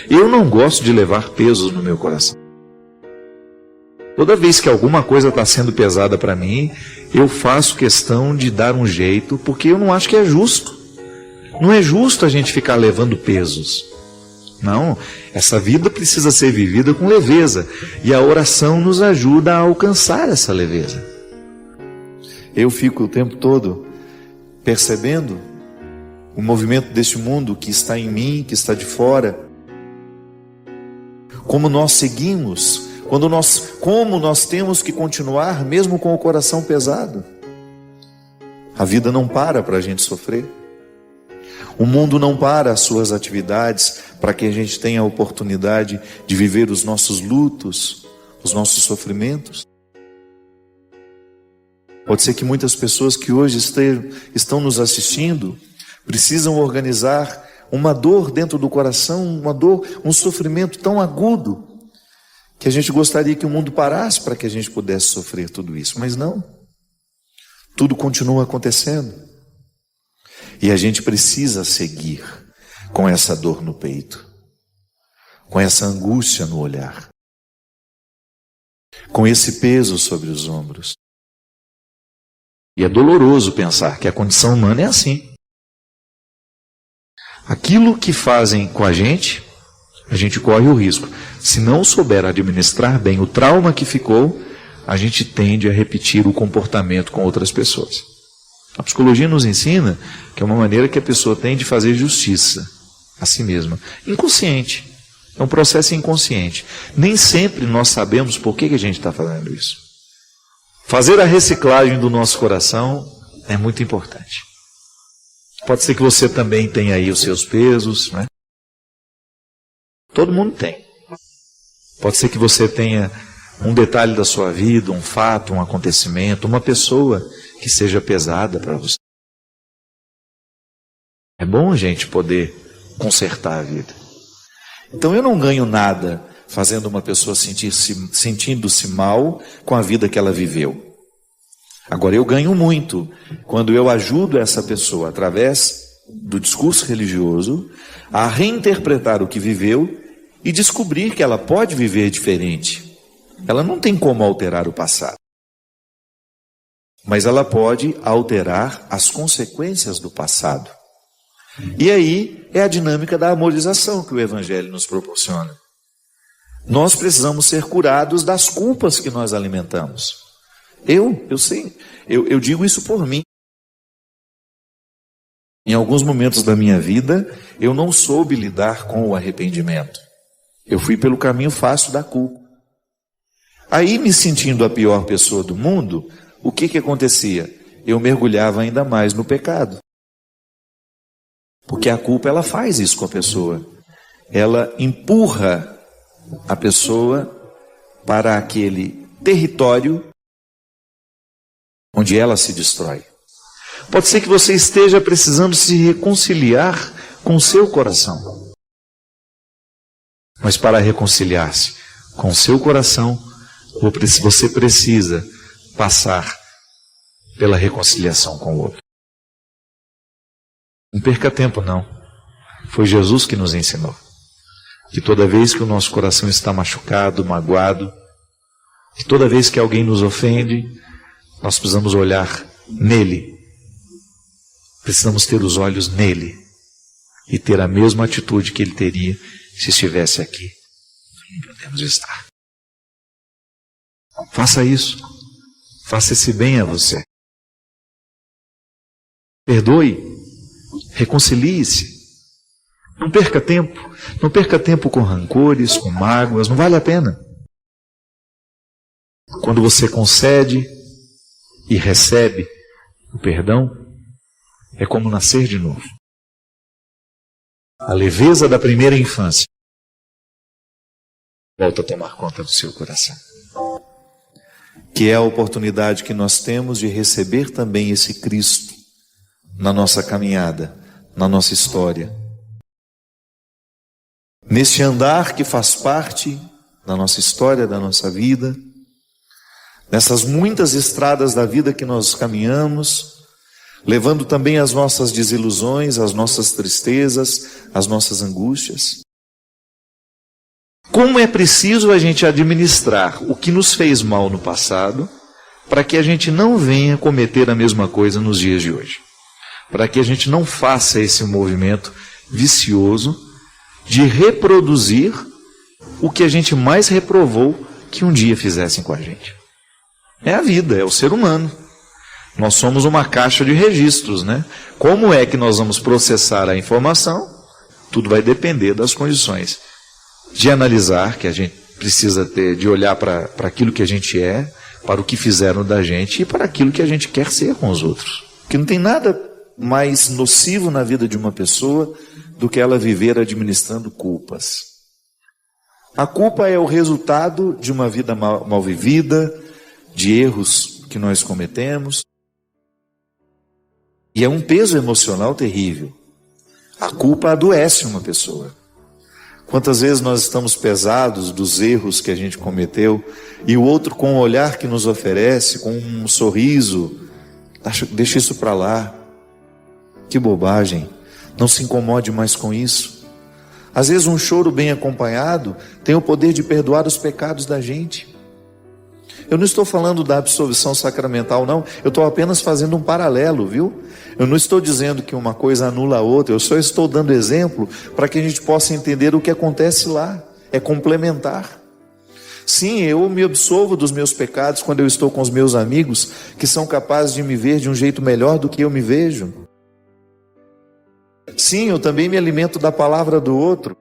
Eu não gosto de levar pesos no meu coração. Toda vez que alguma coisa está sendo pesada para mim, eu faço questão de dar um jeito, porque eu não acho que é justo. Não é justo a gente ficar levando pesos. Não, essa vida precisa ser vivida com leveza. E a oração nos ajuda a alcançar essa leveza. Eu fico o tempo todo percebendo o movimento deste mundo que está em mim, que está de fora. Como nós seguimos, como nós temos que continuar mesmo com o coração pesado. A vida não para a gente sofrer. O mundo não para as suas atividades para que a gente tenha a oportunidade de viver os nossos lutos, os nossos sofrimentos. Pode ser que muitas pessoas que hoje estão nos assistindo precisam organizar uma dor dentro do coração, uma dor, um sofrimento tão agudo que a gente gostaria que o mundo parasse para que a gente pudesse sofrer tudo isso, mas não. Tudo continua acontecendo. E a gente precisa seguir com essa dor no peito, com essa angústia no olhar, com esse peso sobre os ombros. E é doloroso pensar que a condição humana é assim. Aquilo que fazem com a gente corre o risco. Se não souber administrar bem o trauma que ficou, a gente tende a repetir o comportamento com outras pessoas. A psicologia nos ensina que é uma maneira que a pessoa tem de fazer justiça a si mesma. Inconsciente. É um processo inconsciente. Nem sempre nós sabemos por que a gente está fazendo isso. Fazer a reciclagem do nosso coração é muito importante. Pode ser que você também tenha aí os seus pesos, né? Todo mundo tem. Pode ser que você tenha um detalhe da sua vida, um fato, um acontecimento, uma pessoa que seja pesada para você. É bom a gente poder consertar a vida. Então eu não ganho nada fazendo uma pessoa sentindo-se mal com a vida que ela viveu. Agora eu ganho muito quando eu ajudo essa pessoa, através do discurso religioso, a reinterpretar o que viveu e descobrir que ela pode viver diferente. Ela não tem como alterar o passado, mas ela pode alterar as consequências do passado. E aí é a dinâmica da amorização que o Evangelho nos proporciona. Nós precisamos ser curados das culpas que nós alimentamos. Eu sei, eu digo isso por mim. Em alguns momentos da minha vida, eu não soube lidar com o arrependimento. Eu fui pelo caminho fácil da culpa. Aí, me sentindo a pior pessoa do mundo, o que acontecia? Eu mergulhava ainda mais no pecado. Porque a culpa, ela faz isso com a pessoa. Ela empurra a pessoa para aquele território onde ela se destrói. Pode ser que você esteja precisando se reconciliar com o seu coração. Mas para reconciliar-se com o seu coração, você precisa passar pela reconciliação com o outro. Não perca tempo, não. Foi Jesus que nos ensinou que toda vez que o nosso coração está machucado, magoado, que toda vez que alguém nos ofende, nós precisamos olhar nele. Precisamos ter os olhos nele e ter a mesma atitude que ele teria se estivesse aqui. Não podemos estar. Faça isso. Faça esse bem a você. Perdoe. Reconcilie-se. Não perca tempo. Não perca tempo com rancores, com mágoas. Não vale a pena. Quando você concede e recebe o perdão, é como nascer de novo. A leveza da primeira infância volta a tomar conta do seu coração. Que é a oportunidade que nós temos de receber também esse Cristo na nossa caminhada, na nossa história. Neste andar que faz parte da nossa história, da nossa vida, nessas muitas estradas da vida que nós caminhamos, levando também as nossas desilusões, as nossas tristezas, as nossas angústias. Como é preciso a gente administrar o que nos fez mal no passado, para que a gente não venha cometer a mesma coisa nos dias de hoje. Para que a gente não faça esse movimento vicioso de reproduzir o que a gente mais reprovou que um dia fizessem com a gente. É a vida, é o ser humano. Nós somos uma caixa de registros, né? Como é que nós vamos processar a informação? Tudo vai depender das condições de analisar, que a gente precisa ter, de olhar para aquilo que a gente é, para o que fizeram da gente e para aquilo que a gente quer ser com os outros. Porque não tem nada mais nocivo na vida de uma pessoa do que ela viver administrando culpas. A culpa é o resultado de uma vida mal vivida, de erros que nós cometemos. E é um peso emocional terrível. A culpa adoece uma pessoa. Quantas vezes nós estamos pesados dos erros que a gente cometeu e o outro, com o olhar que nos oferece, com um sorriso, deixa isso para lá. Que bobagem. Não se incomode mais com isso. Às vezes um choro bem acompanhado tem o poder de perdoar os pecados da gente. Eu não estou falando da absolvição sacramental, não. Eu estou apenas fazendo um paralelo, viu? Eu não estou dizendo que uma coisa anula a outra. Eu só estou dando exemplo para que a gente possa entender o que acontece lá. É complementar. Sim, eu me absolvo dos meus pecados quando eu estou com os meus amigos, que são capazes de me ver de um jeito melhor do que eu me vejo. Sim, eu também me alimento da palavra do outro.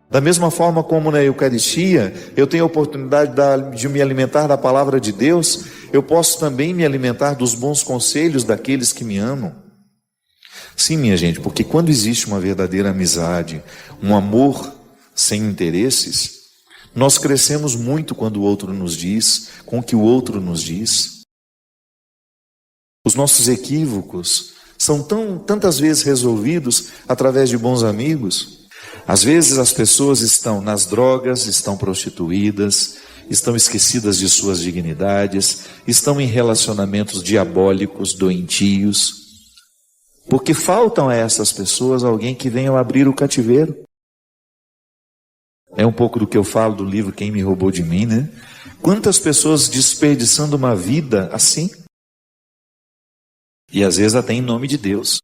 Da mesma forma como na Eucaristia, eu tenho a oportunidade de me alimentar da palavra de Deus, eu posso também me alimentar dos bons conselhos daqueles que me amam. Sim, minha gente, porque quando existe uma verdadeira amizade, um amor sem interesses, nós crescemos muito quando o outro nos diz, com o que o outro nos diz. Os nossos equívocos são tantas vezes resolvidos através de bons amigos. Às vezes as pessoas estão nas drogas, estão prostituídas, estão esquecidas de suas dignidades, estão em relacionamentos diabólicos, doentios, porque faltam a essas pessoas alguém que venha abrir o cativeiro. É um pouco do que eu falo do livro Quem Me Roubou de Mim, né? Quantas pessoas desperdiçando uma vida assim? E às vezes até em nome de Deus.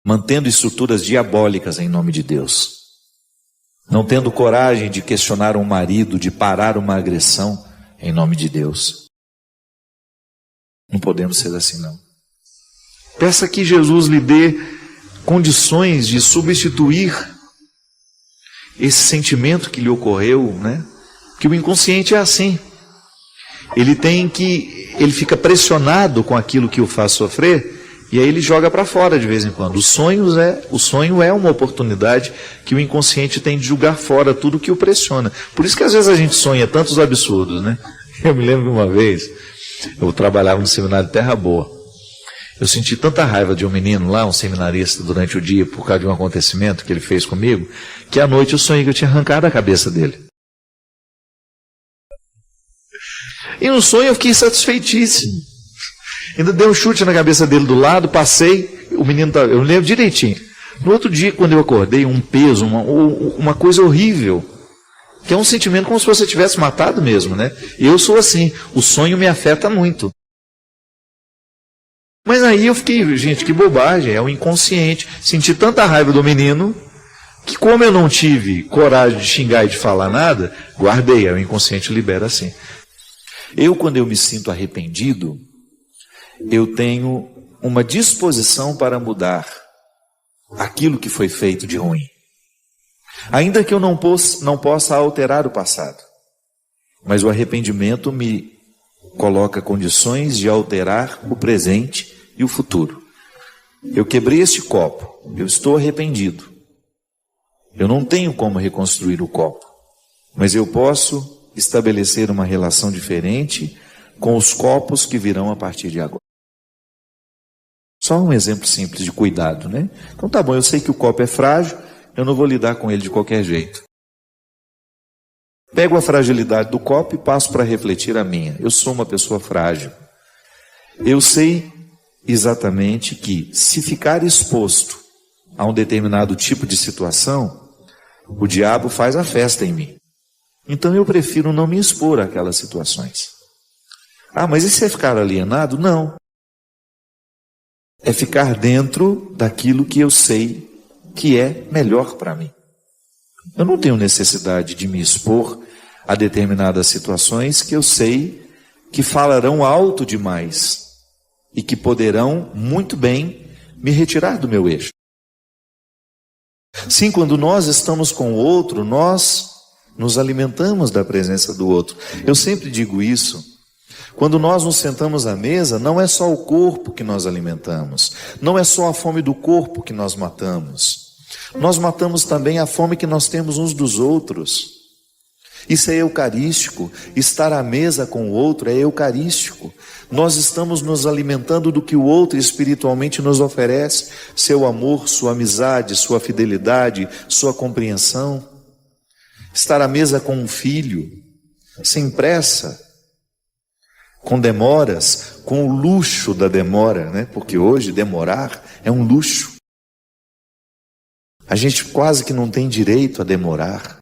Mantendo estruturas diabólicas em nome de Deus. Não tendo coragem de questionar um marido, de parar uma agressão em nome de Deus. Não podemos ser assim, não. Peça que Jesus lhe dê condições de substituir esse sentimento que lhe ocorreu, né? Que o inconsciente é assim. Ele fica pressionado com aquilo que o faz sofrer, e aí ele joga para fora de vez em quando. O sonho é uma oportunidade que o inconsciente tem de jogar fora tudo que o pressiona. Por isso que às vezes a gente sonha tantos absurdos, né? Eu me lembro de uma vez, eu trabalhava no seminário Terra Boa. Eu senti tanta raiva de um menino lá, um seminarista, durante o dia, por causa de um acontecimento que ele fez comigo, que à noite eu sonhei que eu tinha arrancado a cabeça dele. E no sonho eu fiquei satisfeitíssimo. Ainda dei um chute na cabeça dele do lado, passei, o menino, eu lembro direitinho. No outro dia, quando eu acordei, um peso, uma coisa horrível, que é um sentimento como se você tivesse matado mesmo, né? Eu sou assim, o sonho me afeta muito. Mas aí eu fiquei, gente, que bobagem, é o inconsciente. Senti tanta raiva do menino, que como eu não tive coragem de xingar e de falar nada, guardei, aí o inconsciente libera assim. Quando eu me sinto arrependido, eu tenho uma disposição para mudar aquilo que foi feito de ruim. Ainda que eu não possa alterar o passado, mas o arrependimento me coloca condições de alterar o presente e o futuro. Eu quebrei este copo, eu estou arrependido. Eu não tenho como reconstruir o copo, mas eu posso estabelecer uma relação diferente com os copos que virão a partir de agora. Só um exemplo simples de cuidado, né? Então tá bom, eu sei que o copo é frágil, eu não vou lidar com ele de qualquer jeito. Pego a fragilidade do copo e passo para refletir a minha. Eu sou uma pessoa frágil. Eu sei exatamente que, se ficar exposto a um determinado tipo de situação, o diabo faz a festa em mim. Então eu prefiro não me expor àquelas situações. Ah, mas e se é ficar alienado? Não. É ficar dentro daquilo que eu sei que é melhor para mim. Eu não tenho necessidade de me expor a determinadas situações que eu sei que falarão alto demais e que poderão muito bem me retirar do meu eixo. Sim, quando nós estamos com o outro, nós nos alimentamos da presença do outro. Eu sempre digo isso. Quando nós nos sentamos à mesa, não é só o corpo que nós alimentamos, não é só a fome do corpo que nós matamos. Nós matamos também a fome que nós temos uns dos outros. Isso é eucarístico. Estar à mesa com o outro é eucarístico. Nós estamos nos alimentando do que o outro espiritualmente nos oferece, seu amor, sua amizade, sua fidelidade, sua compreensão. Estar à mesa com um filho, sem pressa, com demoras, com o luxo da demora, né? Porque hoje demorar é um luxo. A gente quase que não tem direito a demorar.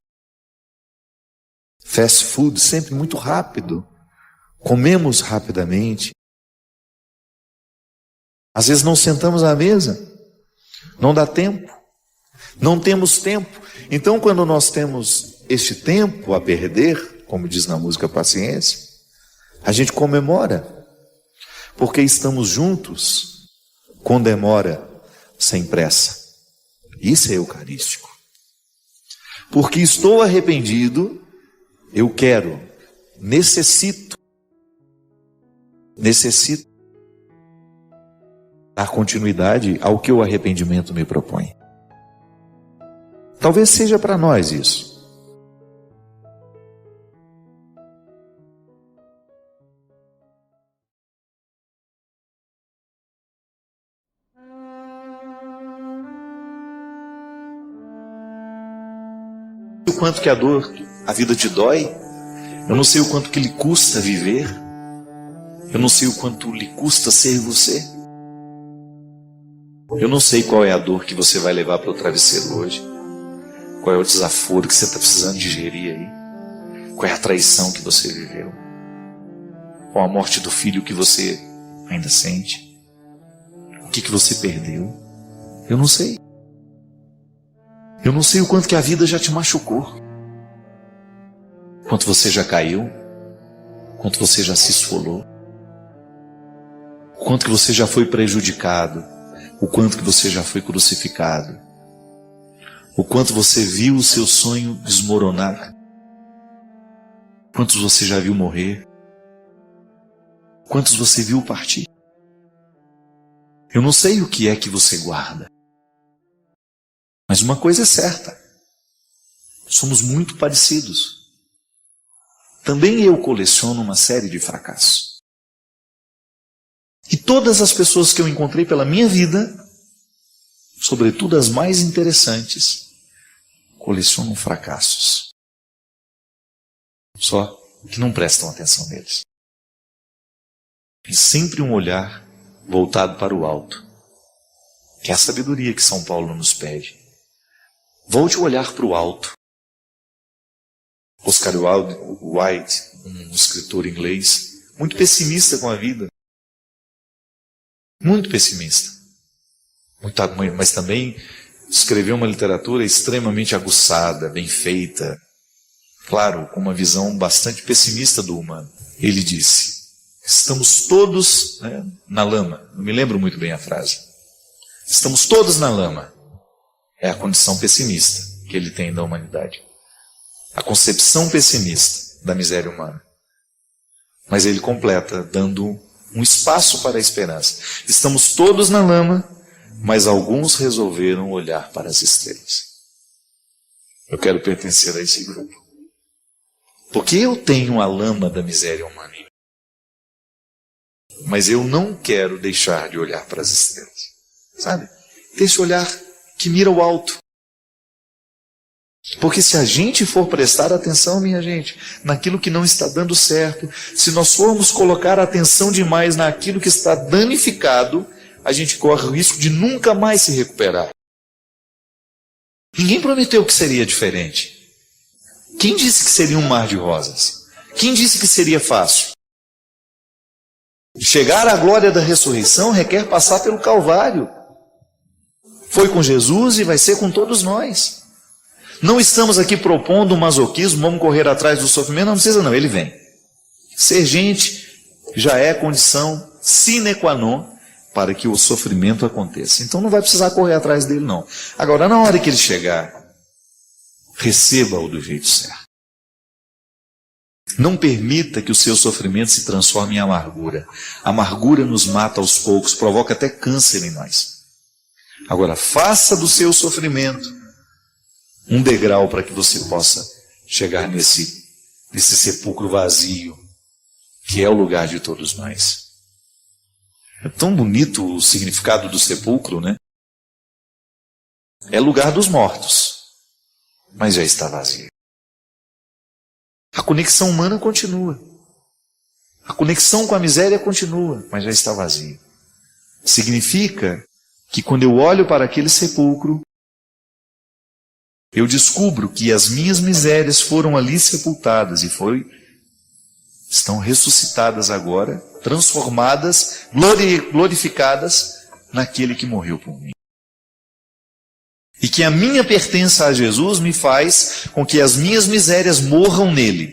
Fast food, sempre muito rápido. Comemos rapidamente. Às vezes não sentamos à mesa. Não dá tempo. Não temos tempo. Então, quando nós temos este tempo a perder, como diz na música Paciência, a gente comemora. Porque estamos juntos, com demora, sem pressa. Isso é eucarístico. Porque estou arrependido, eu quero, necessito dar continuidade ao que o arrependimento me propõe. Talvez seja para nós isso. O quanto que a vida te dói, eu não sei o quanto que lhe custa viver, eu não sei o quanto lhe custa ser você, eu não sei qual é a dor que você vai levar para o travesseiro hoje, qual é o desaforo que você está precisando digerir aí, qual é a traição que você viveu, qual a morte do filho que você ainda sente, o que você perdeu, eu não sei. Eu não sei o quanto que a vida já te machucou, quanto você já caiu, quanto você já se esfolou, o quanto que você já foi prejudicado, o quanto que você já foi crucificado, o quanto você viu o seu sonho desmoronar, quantos você já viu morrer, quantos você viu partir. Eu não sei o que é que você guarda. Mas uma coisa é certa, somos muito parecidos. Também eu coleciono uma série de fracassos. E todas as pessoas que eu encontrei pela minha vida, sobretudo as mais interessantes, colecionam fracassos. Só que não prestam atenção neles. Tem sempre um olhar voltado para o alto, que é a sabedoria que São Paulo nos pede. Volte o olhar para o alto. Oscar Wilde, um escritor inglês, muito pessimista com a vida. Muito pessimista. Mas também escreveu uma literatura extremamente aguçada, bem feita. Claro, com uma visão bastante pessimista do humano. Ele disse, estamos todos na lama. Não me lembro muito bem a frase. Estamos todos na lama. É a condição pessimista que ele tem da humanidade. A concepção pessimista da miséria humana. Mas ele completa, dando um espaço para a esperança. Estamos todos na lama, mas alguns resolveram olhar para as estrelas. Eu quero pertencer a esse grupo. Porque eu tenho a lama da miséria humana. Mas eu não quero deixar de olhar para as estrelas. Sabe? Esse olhar que mira o alto. Porque se a gente for prestar atenção, minha gente, naquilo que não está dando certo, se nós formos colocar atenção demais naquilo que está danificado, a gente corre o risco de nunca mais se recuperar. Ninguém prometeu que seria diferente. Quem disse que seria um mar de rosas? Quem disse que seria fácil? Chegar à glória da ressurreição requer passar pelo Calvário. Foi com Jesus e vai ser com todos nós. Não estamos aqui propondo um masoquismo, vamos correr atrás do sofrimento, não precisa não, ele vem. Ser gente já é condição sine qua non para que o sofrimento aconteça. Então não vai precisar correr atrás dele não. Agora, na hora que ele chegar, receba-o do jeito certo. Não permita que o seu sofrimento se transforme em amargura. A amargura nos mata aos poucos, provoca até câncer em nós. Agora, faça do seu sofrimento um degrau para que você possa chegar nesse sepulcro vazio, que é o lugar de todos nós. É tão bonito o significado do sepulcro, né? É lugar dos mortos, mas já está vazio. A conexão humana continua. A conexão com a miséria continua, mas já está vazio. Significa que quando eu olho para aquele sepulcro, eu descubro que as minhas misérias foram ali sepultadas e estão ressuscitadas agora, transformadas, glorificadas naquele que morreu por mim. E que a minha pertença a Jesus me faz com que as minhas misérias morram nele,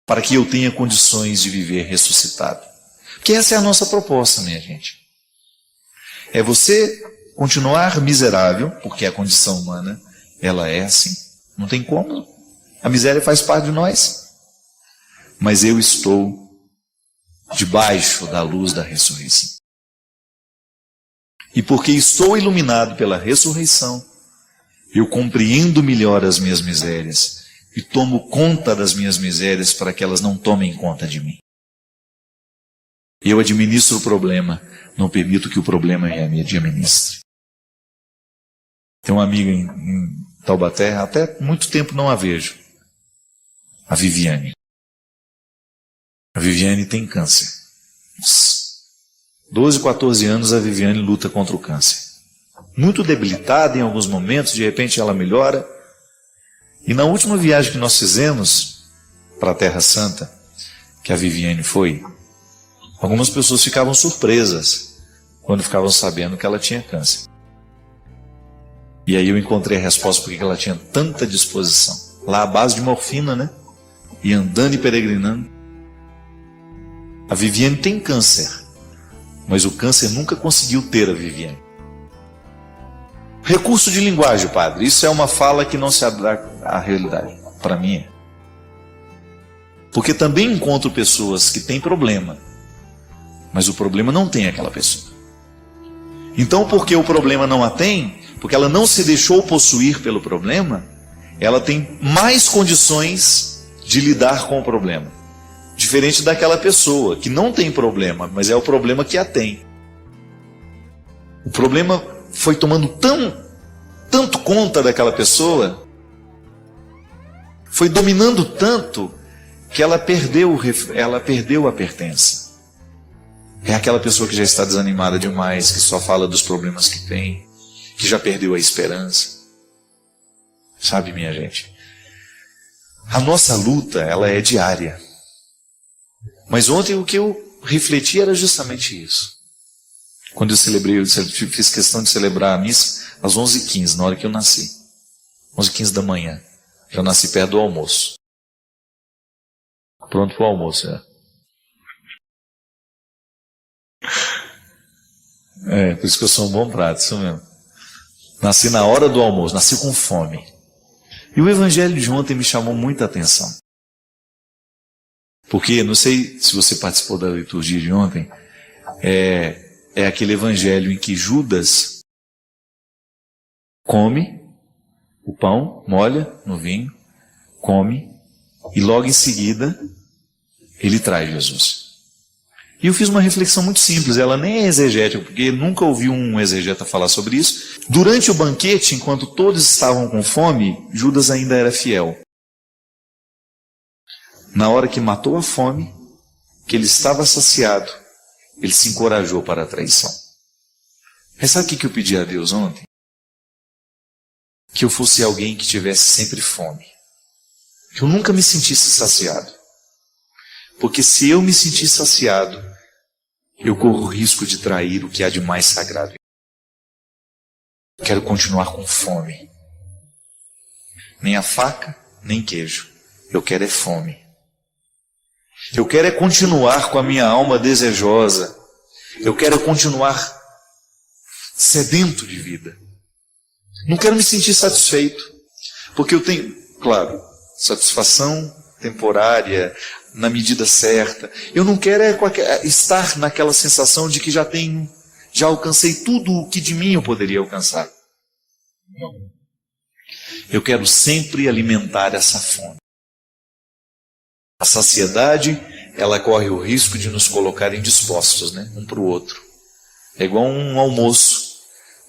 para que eu tenha condições de viver ressuscitado. Porque essa é a nossa proposta, minha gente. É você continuar miserável, porque a condição humana, ela é assim. Não tem como. A miséria faz parte de nós. Mas eu estou debaixo da luz da ressurreição. E porque estou iluminado pela ressurreição, eu compreendo melhor as minhas misérias e tomo conta das minhas misérias para que elas não tomem conta de mim. Eu administro o problema, não permito que o problema me administre. Tem uma amiga em Taubaté, até muito tempo não a vejo, a Viviane. A Viviane tem câncer. 12, 14 anos a Viviane luta contra o câncer. Muito debilitada em alguns momentos, de repente ela melhora. E na última viagem que nós fizemos para a Terra Santa, que a Viviane foi, algumas pessoas ficavam surpresas quando ficavam sabendo que ela tinha câncer. E aí eu encontrei a resposta porque ela tinha tanta disposição. Lá à base de morfina, né? E andando e peregrinando. A Viviane tem câncer, mas o câncer nunca conseguiu ter a Viviane. Recurso de linguagem, padre, isso é uma fala que não se adapta à realidade. Para mim é. Porque também encontro pessoas que têm problema, mas o problema não tem aquela pessoa. Então, porque o problema não a tem, porque ela não se deixou possuir pelo problema, ela tem mais condições de lidar com o problema. Diferente daquela pessoa que não tem problema, mas é o problema que a tem. O problema foi tomando tanto conta daquela pessoa, foi dominando tanto, que ela perdeu a pertença. É aquela pessoa que já está desanimada demais, que só fala dos problemas que tem, que já perdeu a esperança. Sabe, minha gente? A nossa luta, ela é diária. Mas ontem o que eu refleti era justamente isso. Quando eu fiz questão de celebrar a missa às 11h15, na hora que eu nasci. 11h15 da manhã. Já nasci perto do almoço. Pronto para o almoço, por isso que eu sou um bom prato, isso mesmo. Nasci na hora do almoço, nasci com fome. E o evangelho de ontem me chamou muita atenção. Porque, não sei se você participou da liturgia de ontem, é aquele evangelho em que Judas come o pão, molha no vinho, come, e logo em seguida ele traz Jesus. E eu fiz uma reflexão muito simples, ela nem é exegética, porque nunca ouvi um exegeta falar sobre isso. Durante o banquete, enquanto todos estavam com fome, Judas ainda era fiel. Na hora que matou a fome, que ele estava saciado, ele se encorajou para a traição. Mas sabe o que eu pedi a Deus ontem? que eu fosse alguém que tivesse sempre fome. Que eu nunca me sentisse saciado. Porque se eu me sentir saciado, eu corro o risco de trair o que há de mais sagrado. Eu quero continuar com fome. Nem a faca, nem queijo. Eu quero é fome. Eu quero é continuar com a minha alma desejosa. Eu quero é continuar sedento de vida. Não quero me sentir satisfeito. Porque eu tenho, claro, satisfação temporária, na medida certa. Eu não quero é estar naquela sensação de que já alcancei tudo o que de mim eu poderia alcançar. Não. Eu quero sempre alimentar essa fome. A saciedade, ela corre o risco de nos colocar indispostos, né? Um para o outro. É igual um almoço.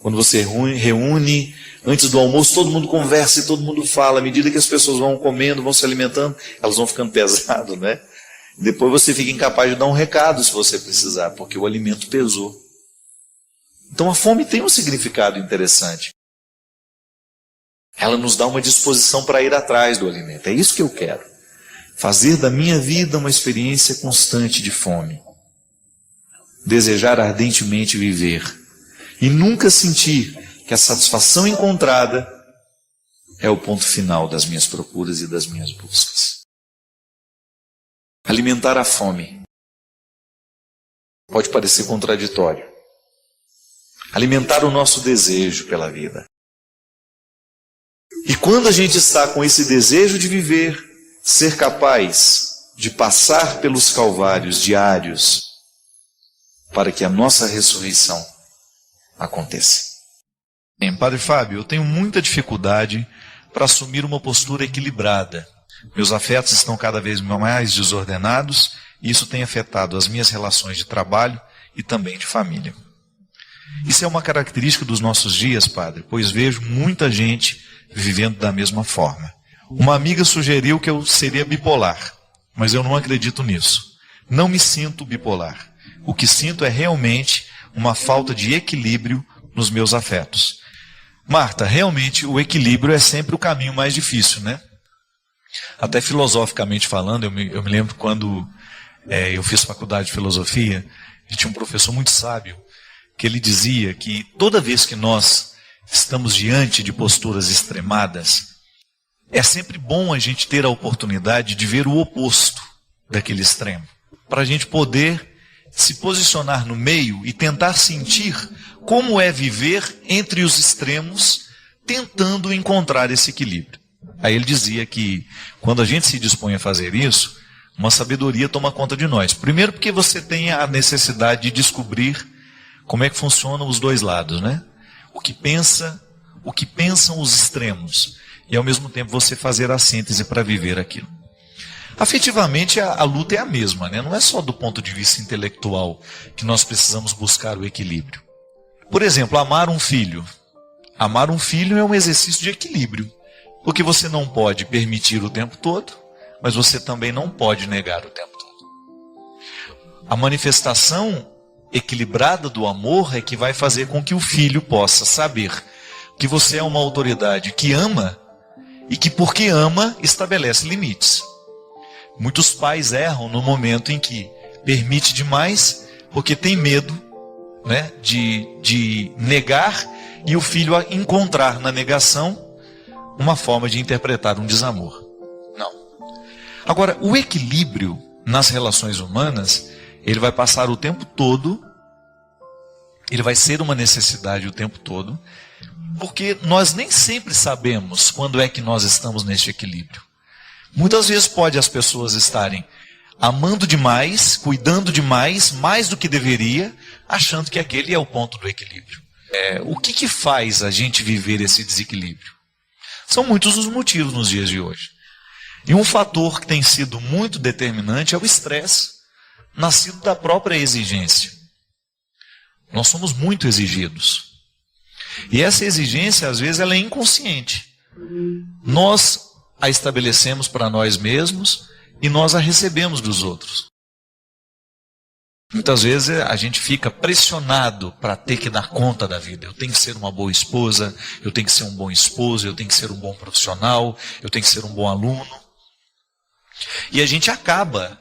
Quando você reúne, antes do almoço, todo mundo conversa e todo mundo fala. À medida que as pessoas vão comendo, vão se alimentando, elas vão ficando pesadas, né? Depois você fica incapaz de dar um recado se você precisar, porque o alimento pesou. Então a fome tem um significado interessante. Ela nos dá uma disposição para ir atrás do alimento. É isso que eu quero. Fazer da minha vida uma experiência constante de fome. Desejar ardentemente viver. E nunca sentir que a satisfação encontrada é o ponto final das minhas procuras e das minhas buscas. Alimentar a fome pode parecer contraditório. Alimentar o nosso desejo pela vida. E quando a gente está com esse desejo de viver, ser capaz de passar pelos calvários diários para que a nossa ressurreição aconteça. Bem, Padre Fábio, eu tenho muita dificuldade para assumir uma postura equilibrada. Meus afetos estão cada vez mais desordenados e isso tem afetado as minhas relações de trabalho e também de família. Isso é uma característica dos nossos dias, Padre, pois vejo muita gente vivendo da mesma forma. Uma amiga sugeriu que eu seria bipolar, mas eu não acredito nisso. Não me sinto bipolar. O que sinto é realmente uma falta de equilíbrio nos meus afetos. Marta, realmente o equilíbrio é sempre o caminho mais difícil, né? Até filosoficamente falando, eu me lembro quando eu fiz faculdade de filosofia, e tinha um professor muito sábio, que ele dizia que toda vez que nós estamos diante de posturas extremadas, é sempre bom a gente ter a oportunidade de ver o oposto daquele extremo, para a gente poder se posicionar no meio e tentar sentir como é viver entre os extremos, tentando encontrar esse equilíbrio. Aí ele dizia que quando a gente se dispõe a fazer isso, uma sabedoria toma conta de nós. Primeiro porque você tem a necessidade de descobrir como é que funcionam os dois lados, né? O que pensam os extremos. E ao mesmo tempo você fazer a síntese para viver aquilo. Afetivamente a luta é a mesma, né? Não é só do ponto de vista intelectual que nós precisamos buscar o equilíbrio. Por exemplo, amar um filho. Amar um filho é um exercício de equilíbrio. Porque você não pode permitir o tempo todo, mas você também não pode negar o tempo todo. A manifestação equilibrada do amor é que vai fazer com que o filho possa saber que você é uma autoridade que ama e que porque ama estabelece limites. Muitos pais erram no momento em que permite demais porque tem medo, né, de negar e o filho encontrar na negação uma forma de interpretar um desamor. Não. Agora, o equilíbrio nas relações humanas, ele vai passar o tempo todo, ele vai ser uma necessidade o tempo todo, porque nós nem sempre sabemos quando é que nós estamos neste equilíbrio. Muitas vezes pode as pessoas estarem amando demais, cuidando demais, mais do que deveria, achando que aquele é o ponto do equilíbrio. O que faz a gente viver esse desequilíbrio? São muitos os motivos nos dias de hoje. E um fator que tem sido muito determinante é o estresse, nascido da própria exigência. Nós somos muito exigidos. E essa exigência, às vezes, ela é inconsciente. Nós a estabelecemos para nós mesmos e nós a recebemos dos outros. Muitas vezes a gente fica pressionado para ter que dar conta da vida. Eu tenho que ser uma boa esposa, eu tenho que ser um bom esposo, eu tenho que ser um bom profissional, eu tenho que ser um bom aluno. E a gente acaba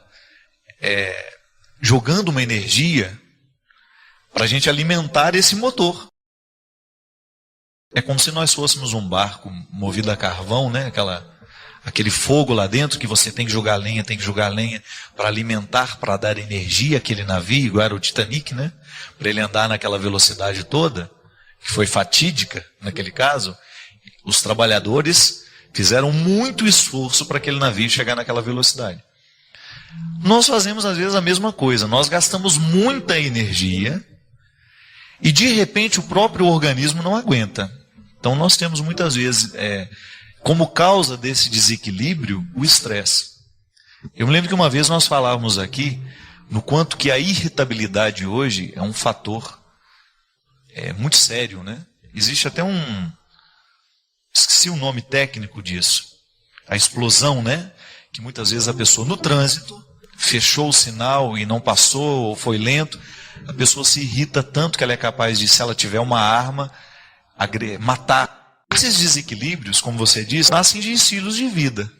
jogando uma energia para a gente alimentar esse motor. É como se nós fôssemos um barco movido a carvão, né? Aquele fogo lá dentro que você tem que jogar lenha para alimentar, para dar energia àquele navio, igual era o Titanic, né? Para ele andar naquela velocidade toda, que foi fatídica naquele caso. Os trabalhadores fizeram muito esforço para aquele navio chegar naquela velocidade. Nós fazemos às vezes a mesma coisa, nós gastamos muita energia e de repente o próprio organismo não aguenta. Então nós temos muitas vezes, como causa desse desequilíbrio, o estresse. Eu me lembro que uma vez nós falávamos aqui no quanto que a irritabilidade hoje é um fator muito sério, né? Existe até esqueci o nome técnico disso, a explosão, né? Que muitas vezes a pessoa no trânsito fechou o sinal e não passou, ou foi lento, a pessoa se irrita tanto que ela é capaz de, se ela tiver uma arma, matar. Esses desequilíbrios, como você disse, nascem de estilos de vida.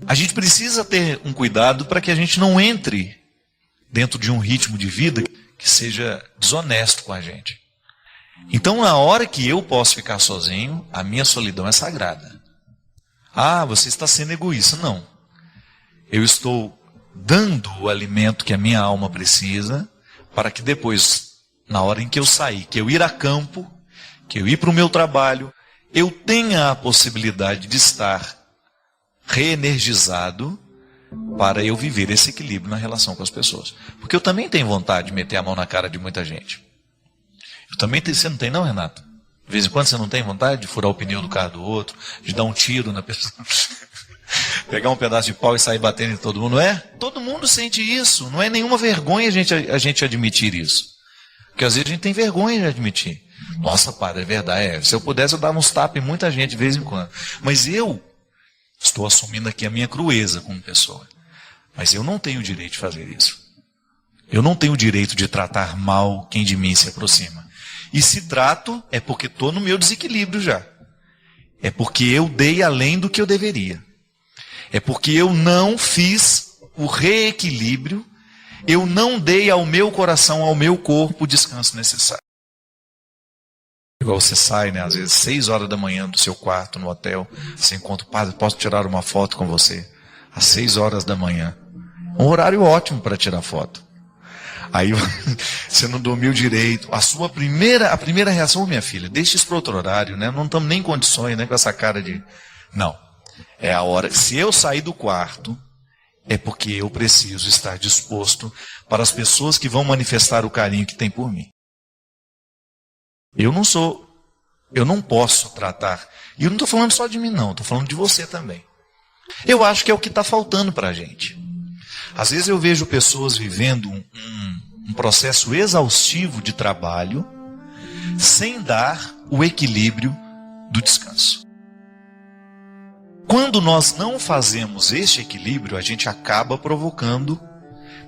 A gente precisa ter um cuidado para que a gente não entre dentro de um ritmo de vida que seja desonesto com a gente. Então, na hora que eu posso ficar sozinho, a minha solidão é sagrada. Ah, você está sendo egoísta. Não. Eu estou dando o alimento que a minha alma precisa para que depois, na hora em que eu sair, que eu ir a campo, que eu ir para o meu trabalho, eu tenha a possibilidade de estar reenergizado para eu viver esse equilíbrio na relação com as pessoas. Porque eu também tenho vontade de meter a mão na cara de muita gente. Eu também tenho, você não tem não, Renato? De vez em quando você não tem vontade de furar o pneu do carro do outro, de dar um tiro na pessoa, pegar um pedaço de pau e sair batendo em todo mundo, não é? Todo mundo sente isso, não é nenhuma vergonha a gente admitir isso. Porque às vezes a gente tem vergonha de admitir. Nossa, padre, é verdade. Se eu pudesse eu dava uns tapas em muita gente de vez em quando. Mas eu estou assumindo aqui a minha crueza como pessoa. Mas eu não tenho o direito de fazer isso. Eu não tenho o direito de tratar mal quem de mim se aproxima. E se trato, é porque estou no meu desequilíbrio já. É porque eu dei além do que eu deveria. É porque eu não fiz o reequilíbrio, eu não dei ao meu coração, ao meu corpo, o descanso necessário. Igual você sai, né, às vezes 6 horas da manhã do seu quarto no hotel, você encontra o padre, posso tirar uma foto com você? Às 6 horas da manhã. Um horário ótimo para tirar foto. Aí você não dormiu direito. A primeira reação, minha filha, deixa isso para outro horário, né? Não estamos nem em condições, né, com essa cara de... Não. É a hora. Se eu sair do quarto, é porque eu preciso estar disposto para as pessoas que vão manifestar o carinho que tem por mim. Eu não posso tratar. E eu não estou falando só de mim, não. Estou falando de você também. Eu acho que é o que está faltando para a gente. Às vezes eu vejo pessoas vivendo um processo exaustivo de trabalho sem dar o equilíbrio do descanso. Quando nós não fazemos este equilíbrio, a gente acaba provocando,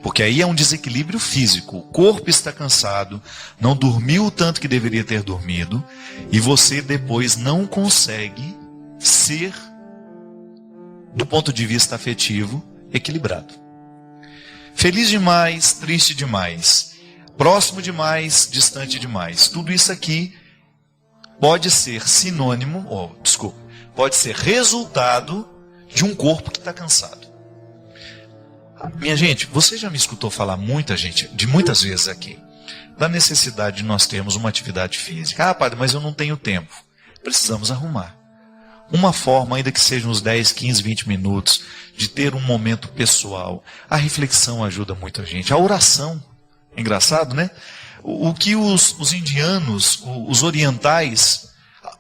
porque aí é um desequilíbrio físico. O corpo está cansado, não dormiu o tanto que deveria ter dormido, e você depois não consegue ser, do ponto de vista afetivo, equilibrado. Feliz demais, triste demais, próximo demais, distante demais. Tudo isso aqui pode ser pode ser resultado de um corpo que está cansado. Minha gente, você já me escutou falar muitas vezes aqui, da necessidade de nós termos uma atividade física. Ah, padre, mas eu não tenho tempo. Precisamos arrumar uma forma, ainda que seja uns 10, 15, 20 minutos, de ter um momento pessoal. A reflexão ajuda muito a gente. A oração, engraçado, né? O que os indianos, os orientais,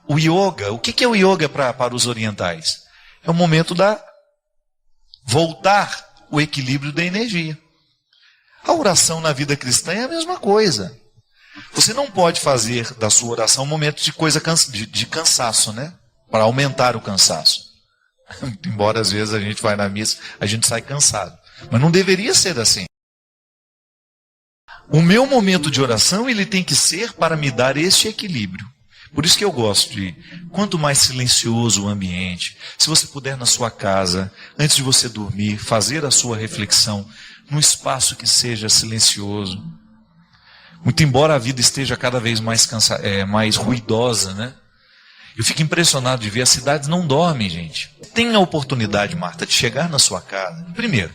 o yoga, o que é o yoga para os orientais? É o momento voltar o equilíbrio da energia. A oração na vida cristã é a mesma coisa. Você não pode fazer da sua oração um momento de cansaço, né? Para aumentar o cansaço. Embora às vezes a gente vai na missa, a gente sai cansado. Mas não deveria ser assim. O meu momento de oração, ele tem que ser para me dar este equilíbrio. Por isso que eu gosto de, quanto mais silencioso o ambiente, se você puder na sua casa, antes de você dormir, fazer a sua reflexão num espaço que seja silencioso. Muito embora a vida esteja cada vez mais ruidosa, né? Eu fico impressionado de ver, as cidades não dormem, gente. Tenha a oportunidade, Marta, de chegar na sua casa. Primeiro,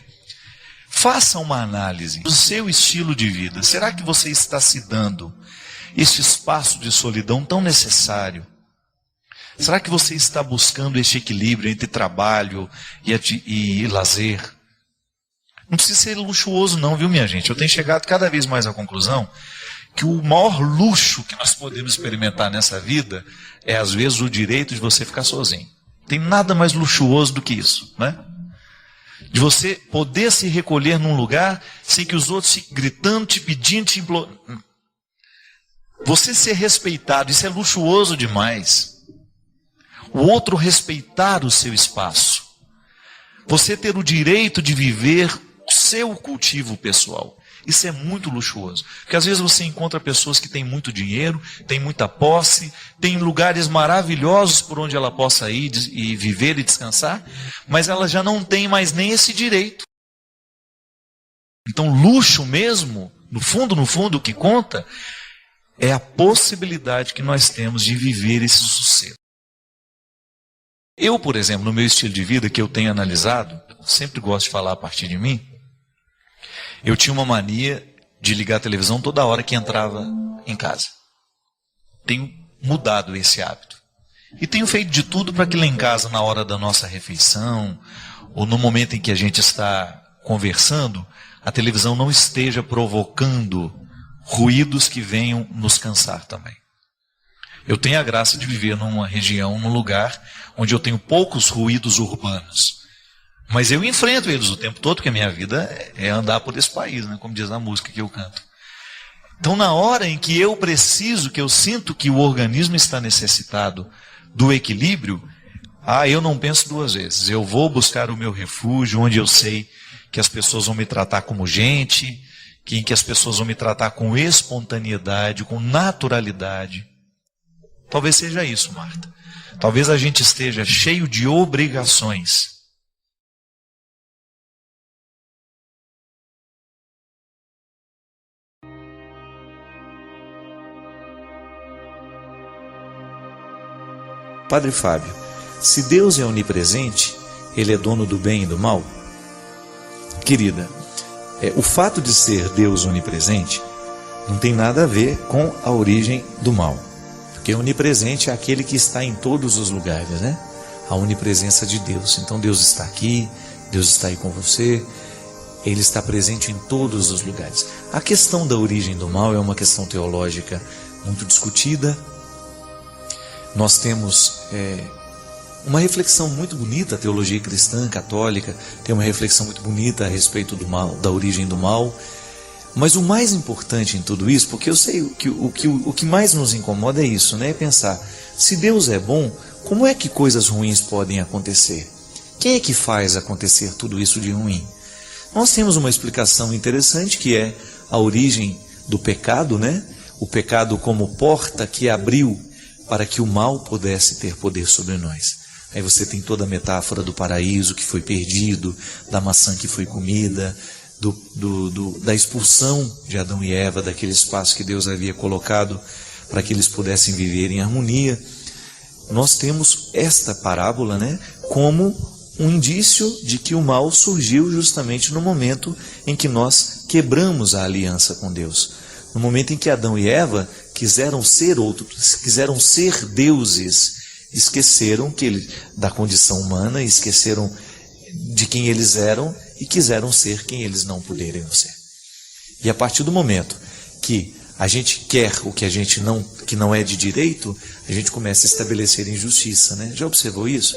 faça uma análise do seu estilo de vida. Será que você está se dando este espaço de solidão tão necessário? Será que você está buscando este equilíbrio entre trabalho e lazer? Não precisa ser luxuoso não, viu, minha gente? Eu tenho chegado cada vez mais à conclusão que o maior luxo que nós podemos experimentar nessa vida é, às vezes, o direito de você ficar sozinho. Tem nada mais luxuoso do que isso, né? De você poder se recolher num lugar sem que os outros fiquem gritando, te pedindo, te implorando. Você ser respeitado, isso é luxuoso demais. O outro respeitar o seu espaço. Você ter o direito de viver o seu cultivo pessoal. Isso é muito luxuoso. Porque às vezes você encontra pessoas que têm muito dinheiro, têm muita posse, têm lugares maravilhosos por onde ela possa ir e viver e descansar, mas ela já não tem mais nem esse direito. Então, luxo mesmo, no fundo, o que conta é a possibilidade que nós temos de viver esse sossego. Eu, por exemplo, no meu estilo de vida que eu tenho analisado, sempre gosto de falar a partir de mim, eu tinha uma mania de ligar a televisão toda hora que entrava em casa. Tenho mudado esse hábito. E tenho feito de tudo para que lá em casa, na hora da nossa refeição, ou no momento em que a gente está conversando, a televisão não esteja provocando ruídos que venham nos cansar também. Eu tenho a graça de viver numa região, num lugar onde eu tenho poucos ruídos urbanos. Mas eu enfrento eles o tempo todo, porque a minha vida é andar por esse país, né? Como diz a música que eu canto. Então, na hora em que eu preciso, que eu sinto que o organismo está necessitado do equilíbrio, eu não penso duas vezes. Eu vou buscar o meu refúgio, onde eu sei que as pessoas vão me tratar como gente, em que as pessoas vão me tratar com espontaneidade, com naturalidade. Talvez seja isso, Marta. Talvez a gente esteja cheio de obrigações. Padre Fábio, se Deus é onipresente, Ele é dono do bem e do mal? Querida, o fato de ser Deus onipresente não tem nada a ver com a origem do mal. Porque onipresente é aquele que está em todos os lugares, né? A onipresença de Deus. Então Deus está aqui, Deus está aí com você, Ele está presente em todos os lugares. A questão da origem do mal é uma questão teológica muito discutida. Nós temos uma reflexão muito bonita, a teologia cristã, católica, tem uma reflexão muito bonita a respeito do mal, da origem do mal. Mas o mais importante em tudo isso, porque eu sei que o que mais nos incomoda é isso, né? É pensar, se Deus é bom, como é que coisas ruins podem acontecer? Quem é que faz acontecer tudo isso de ruim? Nós temos uma explicação interessante que é a origem do pecado, né? O pecado como porta que abriu para que o mal pudesse ter poder sobre nós. Aí você tem toda a metáfora do paraíso que foi perdido, da maçã que foi comida, da expulsão de Adão e Eva daquele espaço que Deus havia colocado para que eles pudessem viver em harmonia. Nós temos esta parábola, né, como um indício de que o mal surgiu justamente no momento em que nós quebramos a aliança com Deus. No momento em que Adão e Eva quiseram ser deuses, esqueceram da condição humana, esqueceram de quem eles eram e quiseram ser quem eles não poderiam ser. E a partir do momento que a gente quer o que não é de direito, a gente começa a estabelecer injustiça, né? Já observou isso?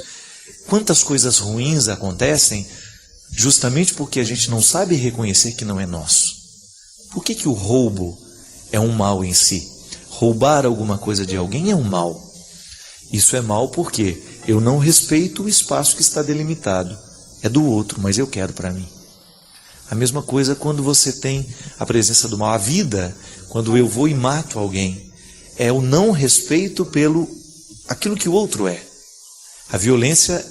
Quantas coisas ruins acontecem justamente porque a gente não sabe reconhecer que não é nosso? Por que o roubo é um mal em si? Roubar alguma coisa de alguém é um mal. Isso é mal porque eu não respeito o espaço que está delimitado. É do outro, mas eu quero para mim. A mesma coisa quando você tem a presença do mal. A vida, quando eu vou e mato alguém, é o não respeito pelo aquilo que o outro é. A violência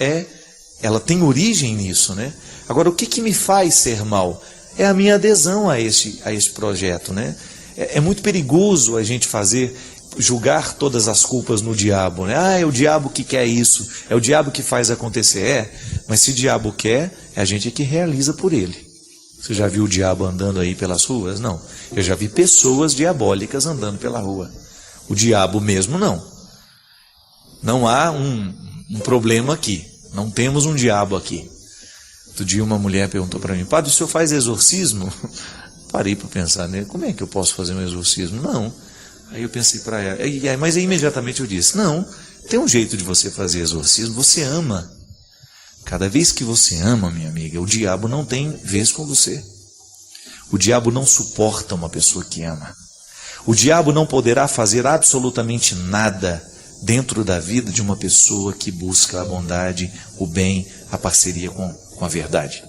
ela tem origem nisso, né? Agora, o que me faz ser mal? É a minha adesão a esse projeto, né? É muito perigoso a gente julgar todas as culpas no diabo, né? É o diabo que quer isso, é o diabo que faz acontecer. Mas se o diabo quer, é a gente que realiza por ele. Você já viu o diabo andando aí pelas ruas? Não. Eu já vi pessoas diabólicas andando pela rua. O diabo mesmo não. Não há um problema aqui. Não temos um diabo aqui. Outro dia uma mulher perguntou para mim: padre, o senhor faz exorcismo? Parei para pensar, né? Como é que eu posso fazer um exorcismo? Não. Aí eu pensei para ela, mas aí imediatamente eu disse: não, tem um jeito de você fazer exorcismo, você ama. Cada vez que você ama, minha amiga, o diabo não tem vez com você. O diabo não suporta uma pessoa que ama. O diabo não poderá fazer absolutamente nada dentro da vida de uma pessoa que busca a bondade, o bem, a parceria com a verdade.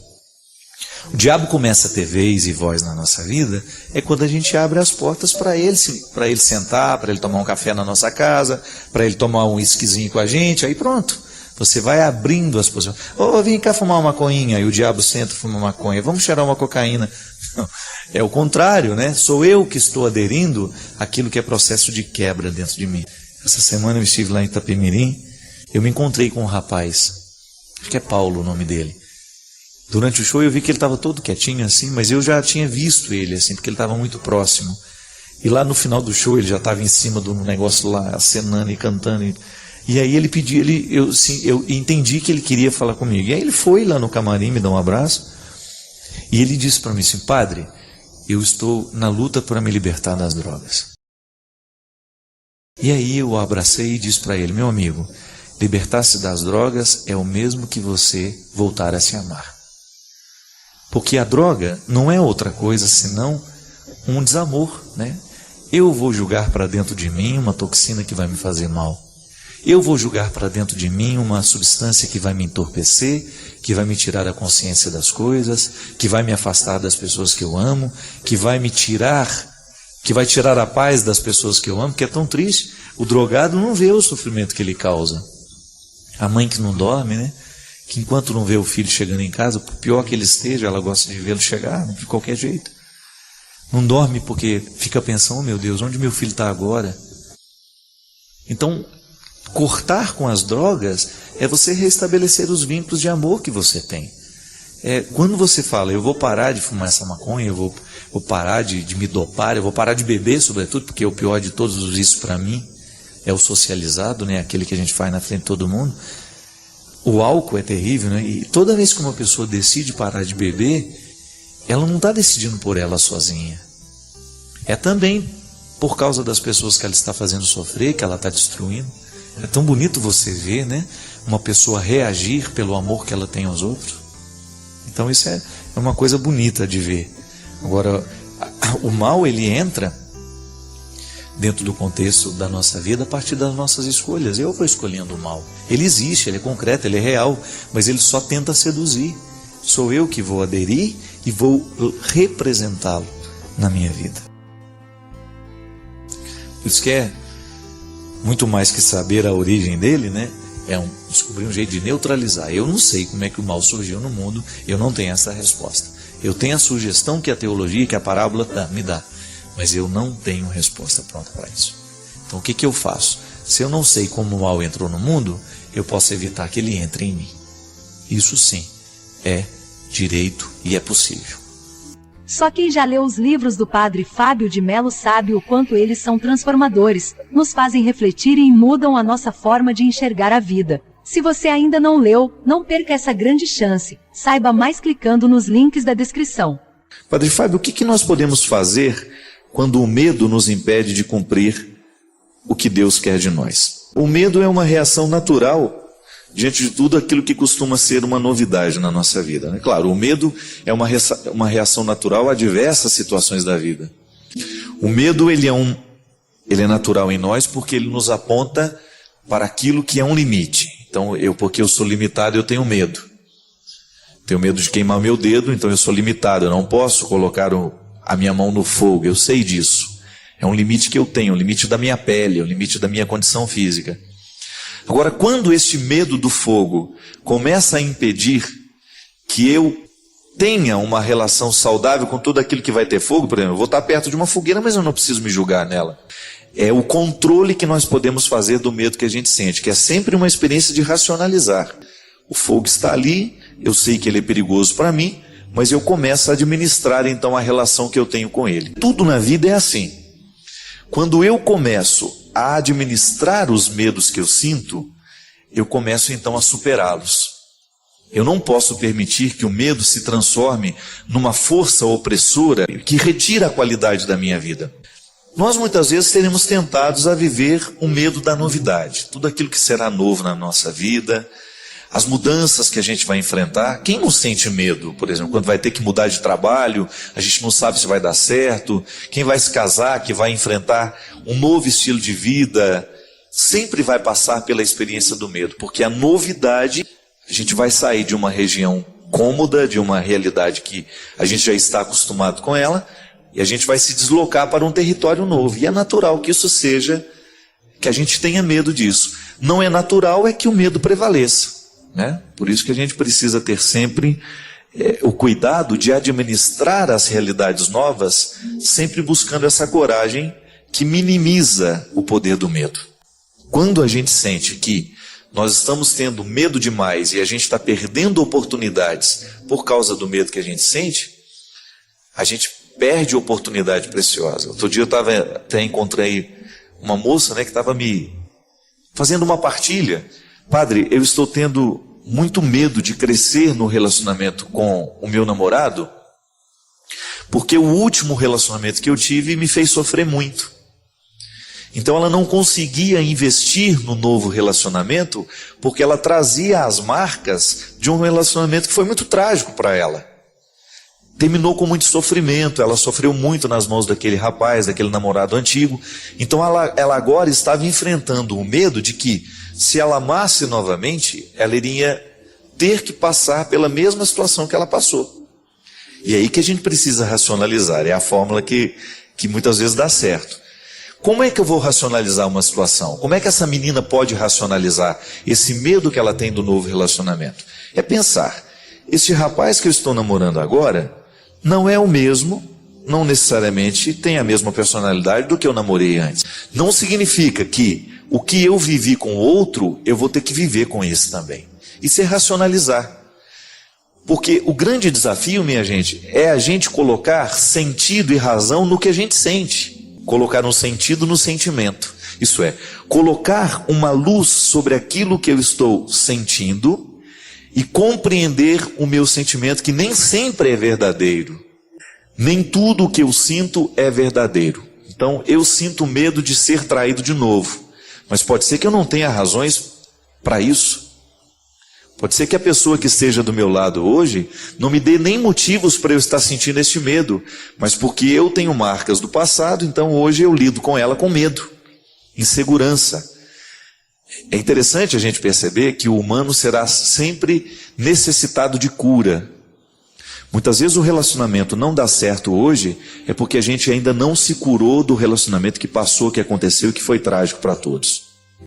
O diabo começa a ter vez e voz na nossa vida quando a gente abre as portas para ele sentar, para ele tomar um café na nossa casa, para ele tomar um whiskyzinho com a gente, aí pronto. Você vai abrindo as posições. Vem cá fumar uma maconhinha, e o diabo senta e fuma maconha. Vamos cheirar uma cocaína. Não, é o contrário, né? Sou eu que estou aderindo àquilo que é processo de quebra dentro de mim. Essa semana eu estive lá em Itapemirim, eu me encontrei com um rapaz, acho que é Paulo o nome dele. Durante o show eu vi que ele estava todo quietinho assim, mas eu já tinha visto ele assim, porque ele estava muito próximo. E lá no final do show ele já estava em cima do negócio lá, acenando e cantando. E aí ele pediu, eu entendi que ele queria falar comigo. E aí ele foi lá no camarim, me deu um abraço, e ele disse para mim assim: padre, eu estou na luta para me libertar das drogas. E aí eu o abracei e disse para ele: meu amigo, libertar-se das drogas é o mesmo que você voltar a se amar. Porque a droga não é outra coisa senão um desamor, né? Eu vou julgar para dentro de mim uma toxina que vai me fazer mal. Eu vou julgar para dentro de mim uma substância que vai me entorpecer, que vai me tirar a consciência das coisas, que vai me afastar das pessoas que eu amo, que vai tirar a paz das pessoas que eu amo, que é tão triste. O drogado não vê o sofrimento que ele causa. A mãe que não dorme, né? Que enquanto não vê o filho chegando em casa, por pior que ele esteja, ela gosta de vê-lo chegar, de qualquer jeito. Não dorme porque fica pensando: oh, meu Deus, onde meu filho está agora? Então, cortar com as drogas é você restabelecer os vínculos de amor que você tem. Quando você fala: eu vou parar de fumar essa maconha, eu vou parar de me dopar, eu vou parar de beber, sobretudo, porque o pior de todos os vícios para mim é o socializado, né? Aquele que a gente faz na frente de todo mundo. O álcool é terrível, né? E toda vez que uma pessoa decide parar de beber, ela não está decidindo por ela sozinha. É também por causa das pessoas que ela está fazendo sofrer, que ela está destruindo. É tão bonito você ver, né? Uma pessoa reagir pelo amor que ela tem aos outros. Então isso é uma coisa bonita de ver. Agora, o mal, ele entra dentro do contexto da nossa vida a partir das nossas escolhas. Eu vou escolhendo o mal. Ele existe, ele é concreto, ele é real, mas ele só tenta seduzir. Sou eu que vou aderir e vou representá-lo na minha vida. Por isso que é muito mais que saber a origem dele, né? Descobrir um jeito de neutralizar. Eu não sei como é que o mal surgiu no mundo, eu não tenho essa resposta. Eu tenho a sugestão que a teologia, que a parábola me dá, mas eu não tenho resposta pronta para isso. Então o que eu faço? Se eu não sei como o mal entrou no mundo, eu posso evitar que ele entre em mim. Isso sim é direito e é possível. Só quem já leu os livros do Padre Fábio de Mello sabe o quanto eles são transformadores, nos fazem refletir e mudam a nossa forma de enxergar a vida. Se você ainda não leu, não perca essa grande chance. Saiba mais clicando nos links da descrição. Padre Fábio, o que nós podemos fazer quando o medo nos impede de cumprir o que Deus quer de nós? O medo é uma reação natural diante de tudo aquilo que costuma ser uma novidade na nossa vida, né? Claro, o medo é uma reação natural a diversas situações da vida. O medo ele é natural em nós porque ele nos aponta para aquilo que é um limite. Então, porque eu sou limitado, eu tenho medo. Tenho medo de queimar meu dedo, então eu sou limitado, eu não posso colocar a minha mão no fogo, eu sei disso. É um limite que eu tenho, um limite da minha pele, um limite da minha condição física. Agora, quando este medo do fogo começa a impedir que eu tenha uma relação saudável com tudo aquilo que vai ter fogo, por exemplo, eu vou estar perto de uma fogueira, mas eu não preciso me julgar nela. É o controle que nós podemos fazer do medo que a gente sente, que é sempre uma experiência de racionalizar. O fogo está ali, eu sei que ele é perigoso para mim, mas eu começo a administrar então a relação que eu tenho com ele. Tudo na vida é assim. Quando eu começo a administrar os medos que eu sinto, eu começo então a superá-los. Eu não posso permitir que o medo se transforme numa força opressora que retira a qualidade da minha vida. Nós muitas vezes seremos tentados a viver o medo da novidade. Tudo aquilo que será novo na nossa vida, as mudanças que a gente vai enfrentar. Quem não sente medo, por exemplo, quando vai ter que mudar de trabalho, a gente não sabe se vai dar certo. Quem vai se casar, que vai enfrentar um novo estilo de vida, sempre vai passar pela experiência do medo, porque a novidade, a gente vai sair de uma região cômoda, de uma realidade que a gente já está acostumado com ela, e a gente vai se deslocar para um território novo. E é natural que isso seja, que a gente tenha medo disso. Não é natural é que o medo prevaleça, né? Por isso que a gente precisa ter sempre o cuidado de administrar as realidades novas, sempre buscando essa coragem que minimiza o poder do medo. Quando a gente sente que nós estamos tendo medo demais e a gente está perdendo oportunidades por causa do medo que a gente sente, a gente perde oportunidade preciosa. Outro dia eu até encontrei uma moça, né, que estava me fazendo uma partilha. Padre, eu estou tendo muito medo de crescer no relacionamento com o meu namorado, porque o último relacionamento que eu tive me fez sofrer muito. Então ela não conseguia investir no novo relacionamento, porque ela trazia as marcas de um relacionamento que foi muito trágico para ela. Terminou com muito sofrimento, ela sofreu muito nas mãos daquele rapaz, daquele namorado antigo. Então ela agora estava enfrentando o medo de que, se ela amasse novamente, ela iria ter que passar pela mesma situação que ela passou. E é aí que a gente precisa racionalizar, é a fórmula que muitas vezes dá certo. Como é que eu vou racionalizar uma situação? Como é que essa menina pode racionalizar esse medo que ela tem do novo relacionamento? É pensar, este rapaz que eu estou namorando agora não é o mesmo, não necessariamente tem a mesma personalidade do que eu namorei antes. Não significa que o que eu vivi com o outro, eu vou ter que viver com esse também. Isso é racionalizar. Porque o grande desafio, minha gente, é a gente colocar sentido e razão no que a gente sente. Colocar um sentido no sentimento. Isso é, colocar uma luz sobre aquilo que eu estou sentindo e compreender o meu sentimento, que nem sempre é verdadeiro. Nem tudo o que eu sinto é verdadeiro. Então, eu sinto medo de ser traído de novo. Mas pode ser que eu não tenha razões para isso. Pode ser que a pessoa que esteja do meu lado hoje não me dê nem motivos para eu estar sentindo este medo, mas porque eu tenho marcas do passado, então hoje eu lido com ela com medo, insegurança. É interessante a gente perceber que o humano será sempre necessitado de cura. Muitas vezes o relacionamento não dá certo hoje, é porque a gente ainda não se curou do relacionamento que passou, que aconteceu e que foi trágico para todos.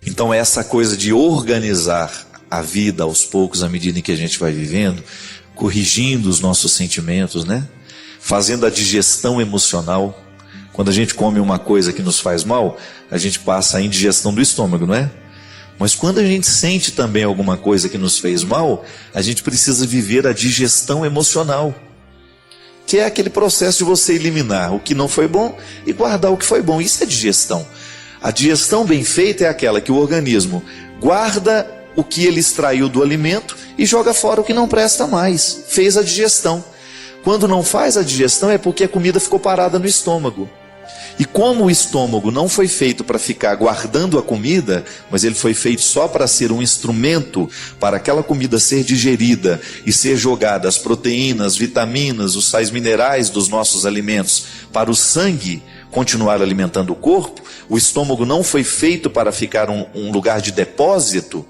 Então essa coisa de organizar a vida aos poucos, à medida em que a gente vai vivendo, corrigindo os nossos sentimentos, né? Fazendo a digestão emocional. Quando a gente come uma coisa que nos faz mal, a gente passa a indigestão do estômago, não é? Mas quando a gente sente também alguma coisa que nos fez mal, a gente precisa viver a digestão emocional, que é aquele processo de você eliminar o que não foi bom e guardar o que foi bom. Isso é digestão. A digestão bem feita é aquela que o organismo guarda o que ele extraiu do alimento e joga fora o que não presta mais. Fez a digestão. Quando não faz a digestão é porque a comida ficou parada no estômago. E como o estômago não foi feito para ficar guardando a comida, mas ele foi feito só para ser um instrumento para aquela comida ser digerida e ser jogada as proteínas, vitaminas, os sais minerais dos nossos alimentos para o sangue continuar alimentando o corpo, o estômago não foi feito para ficar um lugar de depósito.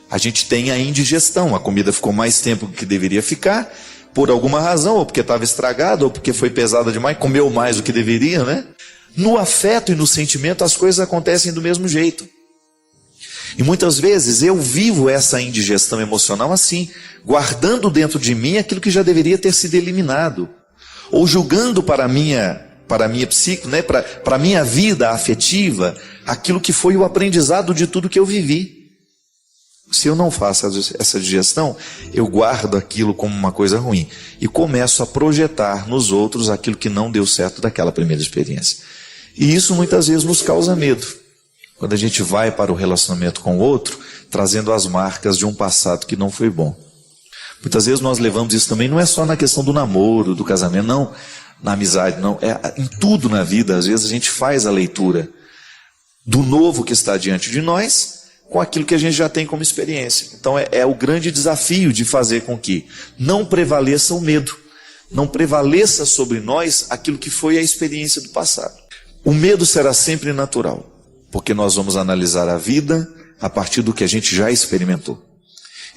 A gente tem a indigestão, a comida ficou mais tempo do que deveria ficar, por alguma razão, ou porque estava estragada, ou porque foi pesada demais, comeu mais do que deveria, né? No afeto e no sentimento as coisas acontecem do mesmo jeito. E muitas vezes eu vivo essa indigestão emocional assim, guardando dentro de mim aquilo que já deveria ter sido eliminado, ou julgando para a minha psique, né, para a minha vida afetiva, aquilo que foi o aprendizado de tudo que eu vivi. Se eu não faço essa digestão, eu guardo aquilo como uma coisa ruim e começo a projetar nos outros aquilo que não deu certo daquela primeira experiência. E isso muitas vezes nos causa medo. Quando a gente vai para o relacionamento com o outro, trazendo as marcas de um passado que não foi bom. Muitas vezes nós levamos isso também, não é só na questão do namoro, do casamento, não, na amizade, não. É em tudo na vida, às vezes a gente faz a leitura do novo que está diante de nós, com aquilo que a gente já tem como experiência. Então é o grande desafio de fazer com que não prevaleça o medo, não prevaleça sobre nós aquilo que foi a experiência do passado. O medo será sempre natural, porque nós vamos analisar a vida a partir do que a gente já experimentou.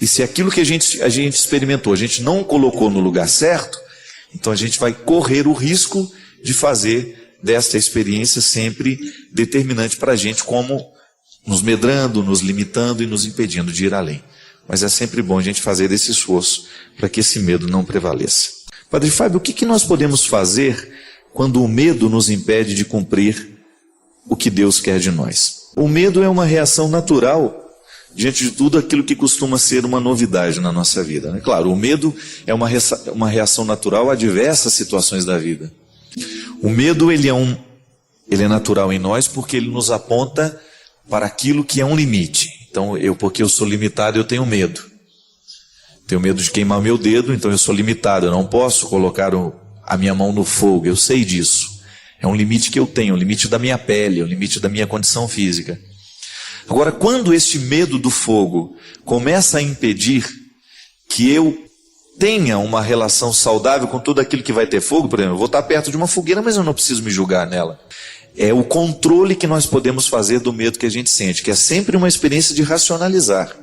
E se aquilo que a gente experimentou, a gente não colocou no lugar certo, então a gente vai correr o risco de fazer desta experiência sempre determinante para a gente, como nos medrando, nos limitando e nos impedindo de ir além. Mas é sempre bom a gente fazer esse esforço para que esse medo não prevaleça. Padre Fábio, o que nós podemos fazer quando o medo nos impede de cumprir o que Deus quer de nós? O medo é uma reação natural diante de tudo aquilo que costuma ser uma novidade na nossa vida, né? Claro, o medo é uma reação natural a diversas situações da vida. O medo ele é natural em nós porque ele nos aponta para aquilo que é um limite. Então, porque eu sou limitado, eu tenho medo. Tenho medo de queimar meu dedo, então eu sou limitado. Eu não posso colocar a minha mão no fogo, eu sei disso. É um limite que eu tenho, um limite da minha pele, um limite da minha condição física. Agora, quando este medo do fogo começa a impedir que eu tenha uma relação saudável com tudo aquilo que vai ter fogo, por exemplo, eu vou estar perto de uma fogueira, mas eu não preciso me julgar nela. É o controle que nós podemos fazer do medo que a gente sente, que é sempre uma experiência de racionalizar.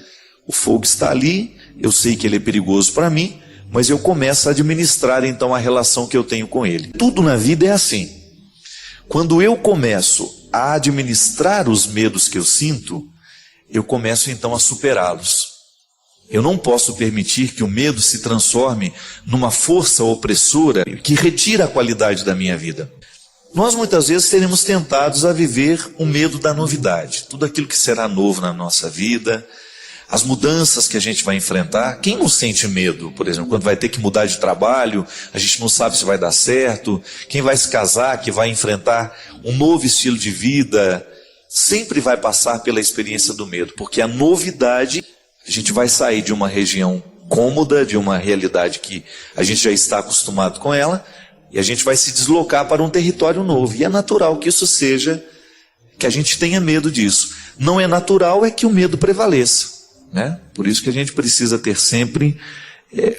O fogo está ali, eu sei que ele é perigoso para mim, mas eu começo a administrar então a relação que eu tenho com ele. Tudo na vida é assim. Quando eu começo a administrar os medos que eu sinto, eu começo então a superá-los. Eu não posso permitir que o medo se transforme numa força opressora que retira a qualidade da minha vida. Nós muitas vezes seremos tentados a viver o medo da novidade, tudo aquilo que será novo na nossa vida, as mudanças que a gente vai enfrentar. Quem não sente medo, por exemplo, quando vai ter que mudar de trabalho, a gente não sabe se vai dar certo, quem vai se casar, que vai enfrentar um novo estilo de vida, sempre vai passar pela experiência do medo, porque a novidade, a gente vai sair de uma região cômoda, de uma realidade que a gente já está acostumado com ela, e a gente vai se deslocar para um território novo. E é natural que isso seja, que a gente tenha medo disso. Não é natural é que o medo prevaleça, né? Por isso que a gente precisa ter sempre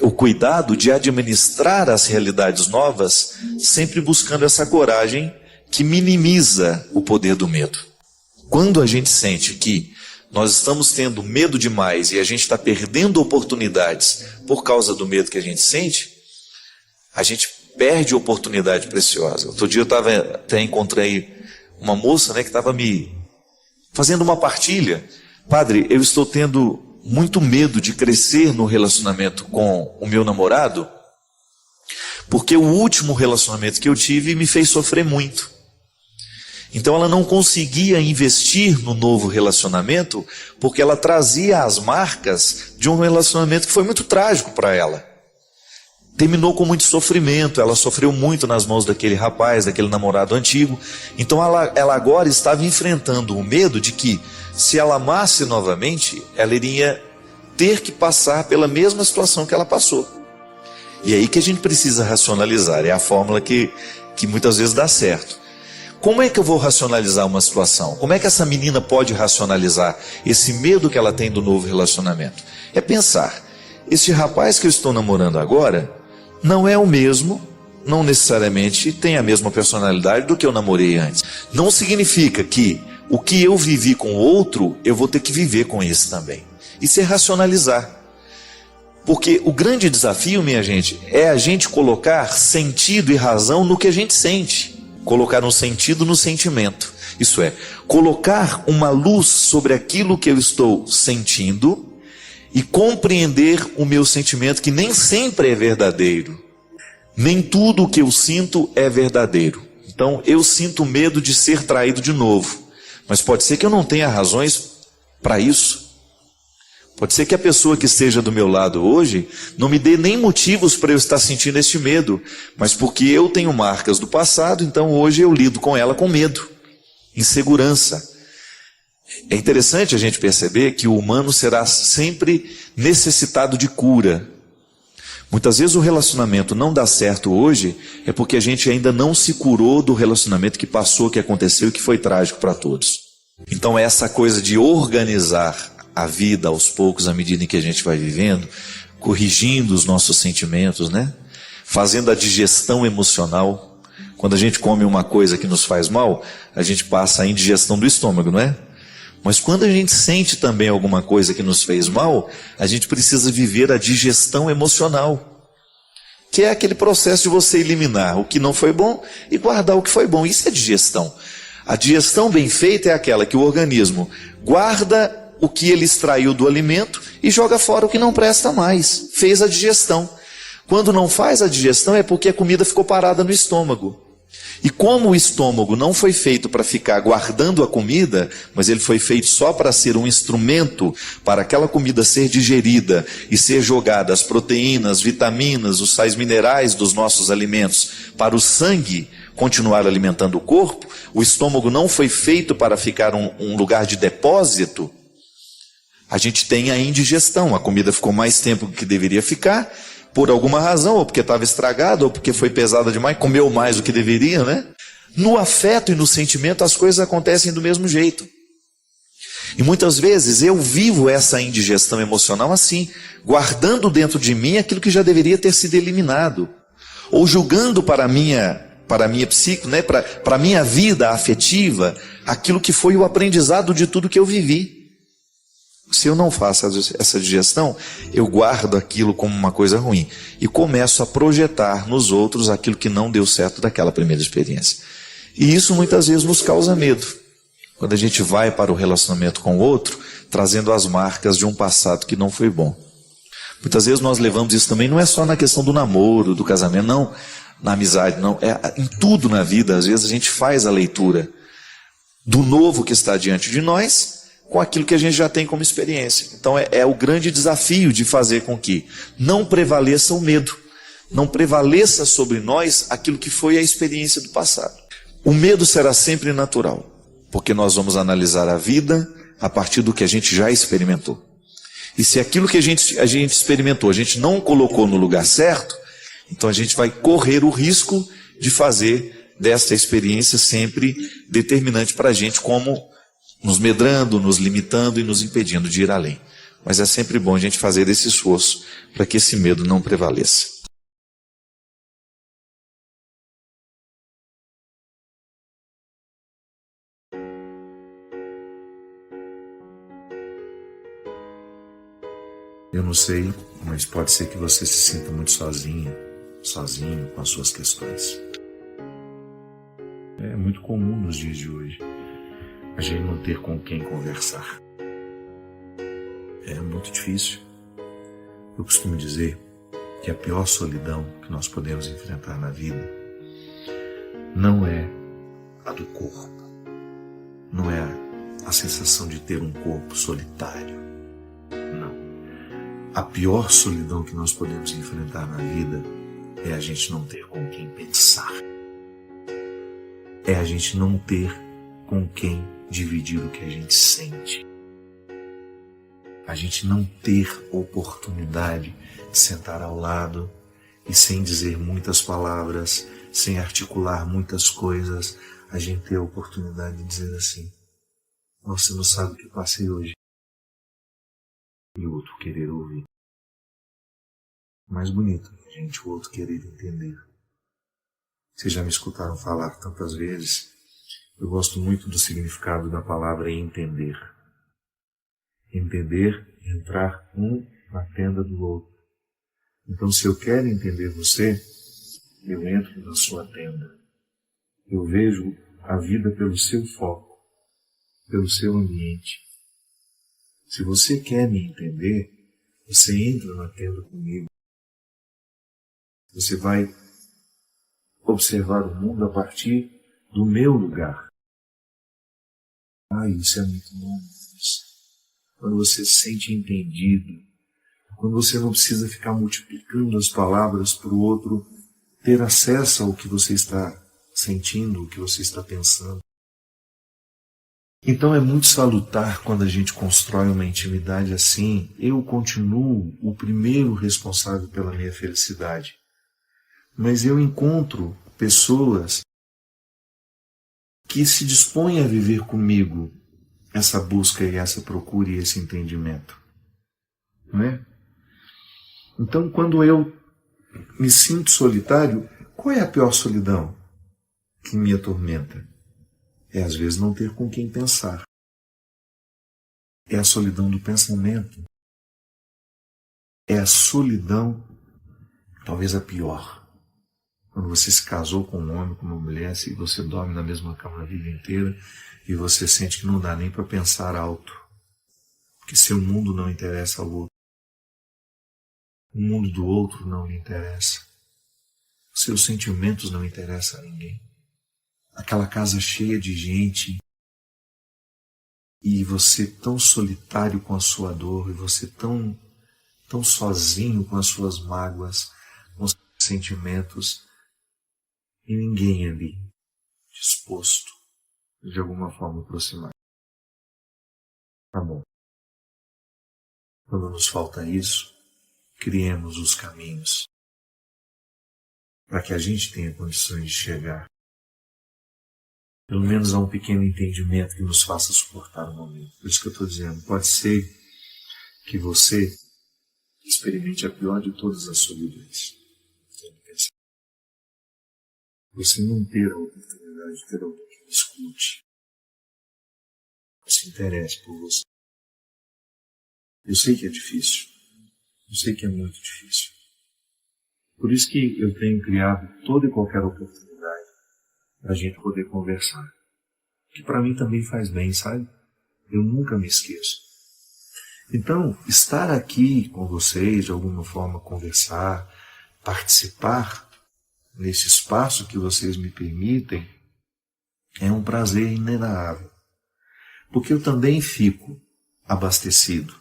o cuidado de administrar as realidades novas, sempre buscando essa coragem que minimiza o poder do medo. Quando a gente sente que nós estamos tendo medo demais e a gente está perdendo oportunidades por causa do medo que a gente sente, a gente perde oportunidade preciosa. Outro dia eu até encontrei uma moça, né, que estava me fazendo uma partilha. Padre, eu estou tendo muito medo de crescer no relacionamento com o meu namorado, porque o último relacionamento que eu tive me fez sofrer muito. Então ela não conseguia investir no novo relacionamento, porque ela trazia as marcas de um relacionamento que foi muito trágico para ela. Terminou com muito sofrimento, ela sofreu muito nas mãos daquele rapaz, daquele namorado antigo. Então ela agora estava enfrentando o medo de que, se ela amasse novamente, ela iria ter que passar pela mesma situação que ela passou. E é aí que a gente precisa racionalizar, é a fórmula que muitas vezes dá certo. Como é que eu vou racionalizar uma situação? Como é que essa menina pode racionalizar esse medo que ela tem do novo relacionamento? É pensar, este rapaz que eu estou namorando agora não é o mesmo, não necessariamente tem a mesma personalidade do que eu namorei antes. Não significa que o que eu vivi com o outro, eu vou ter que viver com esse também. e se racionalizar. Porque o grande desafio, minha gente, é a gente colocar sentido e razão no que a gente sente. Colocar um sentido no sentimento. Isso é, colocar uma luz sobre aquilo que eu estou sentindo e compreender o meu sentimento, que nem sempre é verdadeiro. Nem tudo o que eu sinto é verdadeiro. Então, eu sinto medo de ser traído de novo. Mas pode ser que eu não tenha razões para isso. Pode ser que a pessoa que esteja do meu lado hoje não me dê nem motivos para eu estar sentindo este medo, mas porque eu tenho marcas do passado, então hoje eu lido com ela com medo, insegurança. É interessante a gente perceber que o humano será sempre necessitado de cura. Muitas vezes o relacionamento não dá certo hoje, é porque a gente ainda não se curou do relacionamento que passou, que aconteceu e que foi trágico para todos. Então essa coisa de organizar a vida aos poucos, à medida em que a gente vai vivendo, corrigindo os nossos sentimentos, né? Fazendo a digestão emocional. Quando a gente come uma coisa que nos faz mal, a gente passa a indigestão do estômago, não é? Mas quando a gente sente também alguma coisa que nos fez mal, a gente precisa viver a digestão emocional, que é aquele processo de você eliminar o que não foi bom e guardar o que foi bom. Isso é digestão. A digestão bem feita é aquela que o organismo guarda o que ele extraiu do alimento e joga fora o que não presta mais. Fez a digestão. Quando não faz a digestão é porque a comida ficou parada no estômago. E como o estômago não foi feito para ficar guardando a comida, mas ele foi feito só para ser um instrumento para aquela comida ser digerida e ser jogada as proteínas, vitaminas, os sais minerais dos nossos alimentos para o sangue continuar alimentando o corpo, o estômago não foi feito para ficar um lugar de depósito. A gente tem a indigestão, a comida ficou mais tempo do que deveria ficar, por alguma razão, ou porque estava estragada, ou porque foi pesada demais, comeu mais do que deveria, né? No afeto e no sentimento as coisas acontecem do mesmo jeito. E muitas vezes eu vivo essa indigestão emocional assim, guardando dentro de mim aquilo que já deveria ter sido eliminado, ou julgando para a minha psique, né? para a minha vida afetiva, aquilo que foi o aprendizado de tudo que eu vivi. Se eu não faço essa digestão, eu guardo aquilo como uma coisa ruim e começo a projetar nos outros aquilo que não deu certo daquela primeira experiência. E isso muitas vezes nos causa medo. Quando a gente vai para o relacionamento com o outro, trazendo as marcas de um passado que não foi bom. Muitas vezes nós levamos isso também, não é só na questão do namoro, do casamento, não, na amizade, não. É em tudo na vida, às vezes a gente faz a leitura do novo que está diante de nós, com aquilo que a gente já tem como experiência. Então é o grande desafio de fazer com que não prevaleça o medo, não prevaleça sobre nós aquilo que foi a experiência do passado. O medo será sempre natural, porque nós vamos analisar a vida a partir do que a gente já experimentou. E se aquilo que a gente experimentou, a gente não colocou no lugar certo, então a gente vai correr o risco de fazer desta experiência sempre determinante para a gente, como nos medrando, nos limitando e nos impedindo de ir além. Mas é sempre bom a gente fazer esse esforço para que esse medo não prevaleça. Eu não sei, mas pode ser que você se sinta muito sozinho com as suas questões. É muito comum nos dias de hoje a gente não ter com quem conversar. É muito difícil. Eu costumo dizer que a pior solidão que nós podemos enfrentar na vida não é a do corpo, não é a sensação de ter um corpo solitário, não. A pior solidão que nós podemos enfrentar na vida é a gente não ter com quem pensar, é a gente não ter com quem dividir o que a gente sente. A gente não ter oportunidade de sentar ao lado e sem dizer muitas palavras, sem articular muitas coisas, a gente ter a oportunidade de dizer assim: você não sabe o que eu passei hoje. E o outro querer ouvir. Mais bonito, gente, o outro querer entender. Vocês já me escutaram falar tantas vezes. Eu gosto muito do significado da palavra entender. entender e entrar um na tenda do outro. Então, se eu quero entender você, eu entro na sua tenda. Eu vejo a vida pelo seu foco, pelo seu ambiente. Se você quer me entender, você entra na tenda comigo. Você vai observar o mundo a partir do meu lugar. Isso é muito bom. Quando você se sente entendido, quando você não precisa ficar multiplicando as palavras para o outro ter acesso ao que você está sentindo, o que você está pensando. Então é muito salutar quando a gente constrói uma intimidade assim. Eu continuo o primeiro responsável pela minha felicidade. Mas eu encontro pessoas que se dispõem a viver comigo essa busca e essa procura e esse entendimento. Não é? Então, quando eu me sinto solitário, qual é a pior solidão que me atormenta? É às vezes não ter com quem pensar. É a solidão do pensamento. É a solidão, talvez a pior. Quando você se casou com um homem, com uma mulher, se você dorme na mesma cama a vida inteira e você sente que não dá nem para pensar alto, porque seu mundo não interessa ao outro. O mundo do outro não lhe interessa. Seus sentimentos não interessam a ninguém. Aquela casa cheia de gente e você tão solitário com a sua dor, e você tão sozinho com as suas mágoas, com os seus sentimentos, e ninguém ali disposto de alguma forma aproximar. Tá bom. Quando nos falta isso, criemos os caminhos para que a gente tenha condições de chegar, pelo menos a um pequeno entendimento que nos faça suportar o momento. Por isso que eu estou dizendo, pode ser que você experimente a pior de todas as solidões. Você não ter a oportunidade de ter alguém que escute, que se interesse por você. Eu sei que é difícil. Eu sei que é muito difícil. Por isso que eu tenho criado toda e qualquer oportunidade para a gente poder conversar. Que para mim também faz bem, sabe? Eu nunca me esqueço. Então, estar aqui com vocês, de alguma forma conversar, participar nesse espaço que vocês me permitem, é um prazer inenarrável. Porque eu também fico abastecido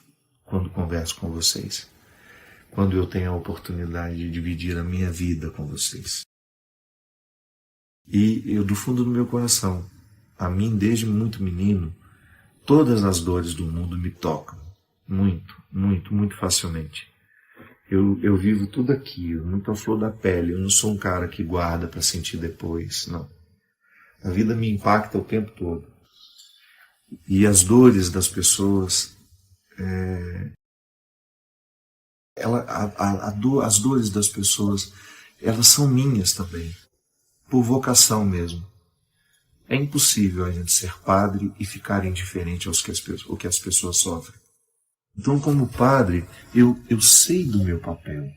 quando converso com vocês. Quando eu tenho a oportunidade de dividir a minha vida com vocês. E eu, do fundo do meu coração, a mim, desde muito menino, todas as dores do mundo me tocam. Muito, muito, muito facilmente. Eu vivo tudo aqui, muito à flor da pele. Eu não sou um cara que guarda para sentir depois, não. A vida me impacta o tempo todo. E as dores das pessoas... as dores das pessoas, elas são minhas também, por vocação mesmo. É impossível a gente ser padre e ficar indiferente ao que as pessoas sofrem. Então, como padre, eu sei do meu papel.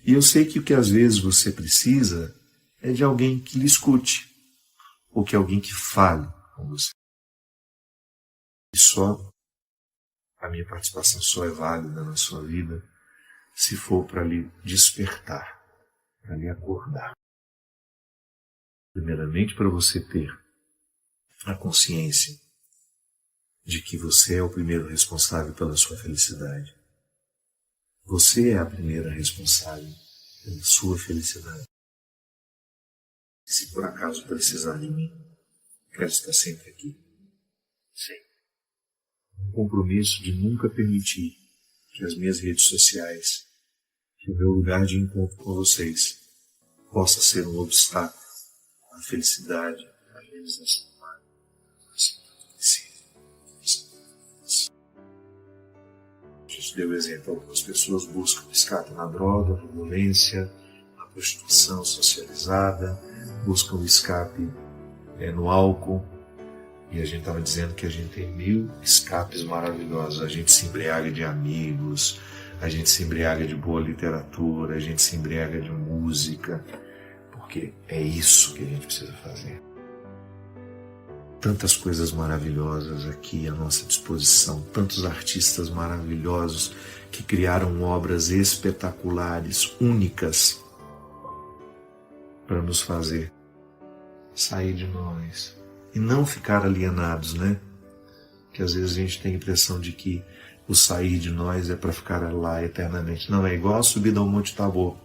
E eu sei que o que às vezes você precisa é de alguém que lhe escute, ou que alguém que fale com você. E a minha participação só é válida na sua vida se for para lhe despertar, para lhe acordar. Primeiramente, para você ter a consciência de que você é o primeiro responsável pela sua felicidade. Você é a primeira responsável pela sua felicidade. E se por acaso precisar de mim, quero estar sempre aqui. Sempre. Um compromisso de nunca permitir que as minhas redes sociais, que o meu lugar de encontro com vocês, possa ser um obstáculo à felicidade, à realização humana. Jesus deu exemplo. Algumas pessoas buscam escape na droga, na violência, na prostituição socializada, buscam escape no álcool. E a gente estava dizendo que a gente tem 1000 escapes maravilhosos. A gente se embriaga de amigos, a gente se embriaga de boa literatura, a gente se embriaga de música, porque é isso que a gente precisa fazer. Tantas coisas maravilhosas aqui à nossa disposição, tantos artistas maravilhosos que criaram obras espetaculares, únicas, para nos fazer sair de nós e não ficar alienados, né? Que às vezes a gente tem a impressão de que o sair de nós é para ficar lá eternamente. Não, é igual a subida ao Monte Tabor,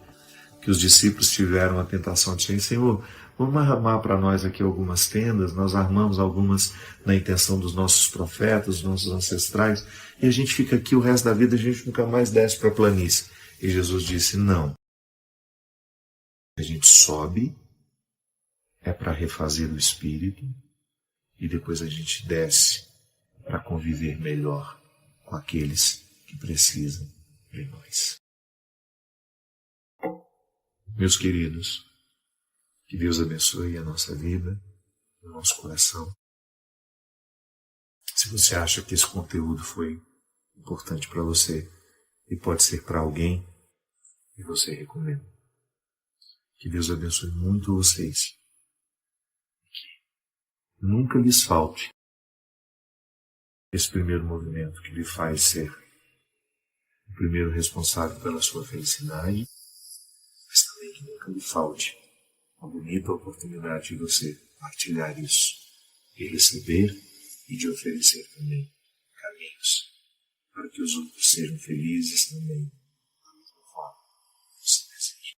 que os discípulos tiveram a tentação de dizer: Senhor, vamos armar para nós aqui algumas tendas. Nós armamos algumas na intenção dos nossos profetas, dos nossos ancestrais, e a gente fica aqui o resto da vida, a gente nunca mais desce para a planície. E Jesus disse: não. A gente sobe, é para refazer o espírito, e depois a gente desce para conviver melhor com aqueles que precisam de nós. Meus queridos, que Deus abençoe a nossa vida, o nosso coração. Se você acha que esse conteúdo foi importante para você e pode ser para alguém, e você recomenda. Que Deus abençoe muito vocês. Que nunca lhes falte esse primeiro movimento que lhe faz ser o primeiro responsável pela sua felicidade, mas também que nunca lhe falte uma bonita oportunidade de você partilhar isso e receber e de oferecer também caminhos para que os outros sejam felizes também da mesma forma que você deseja.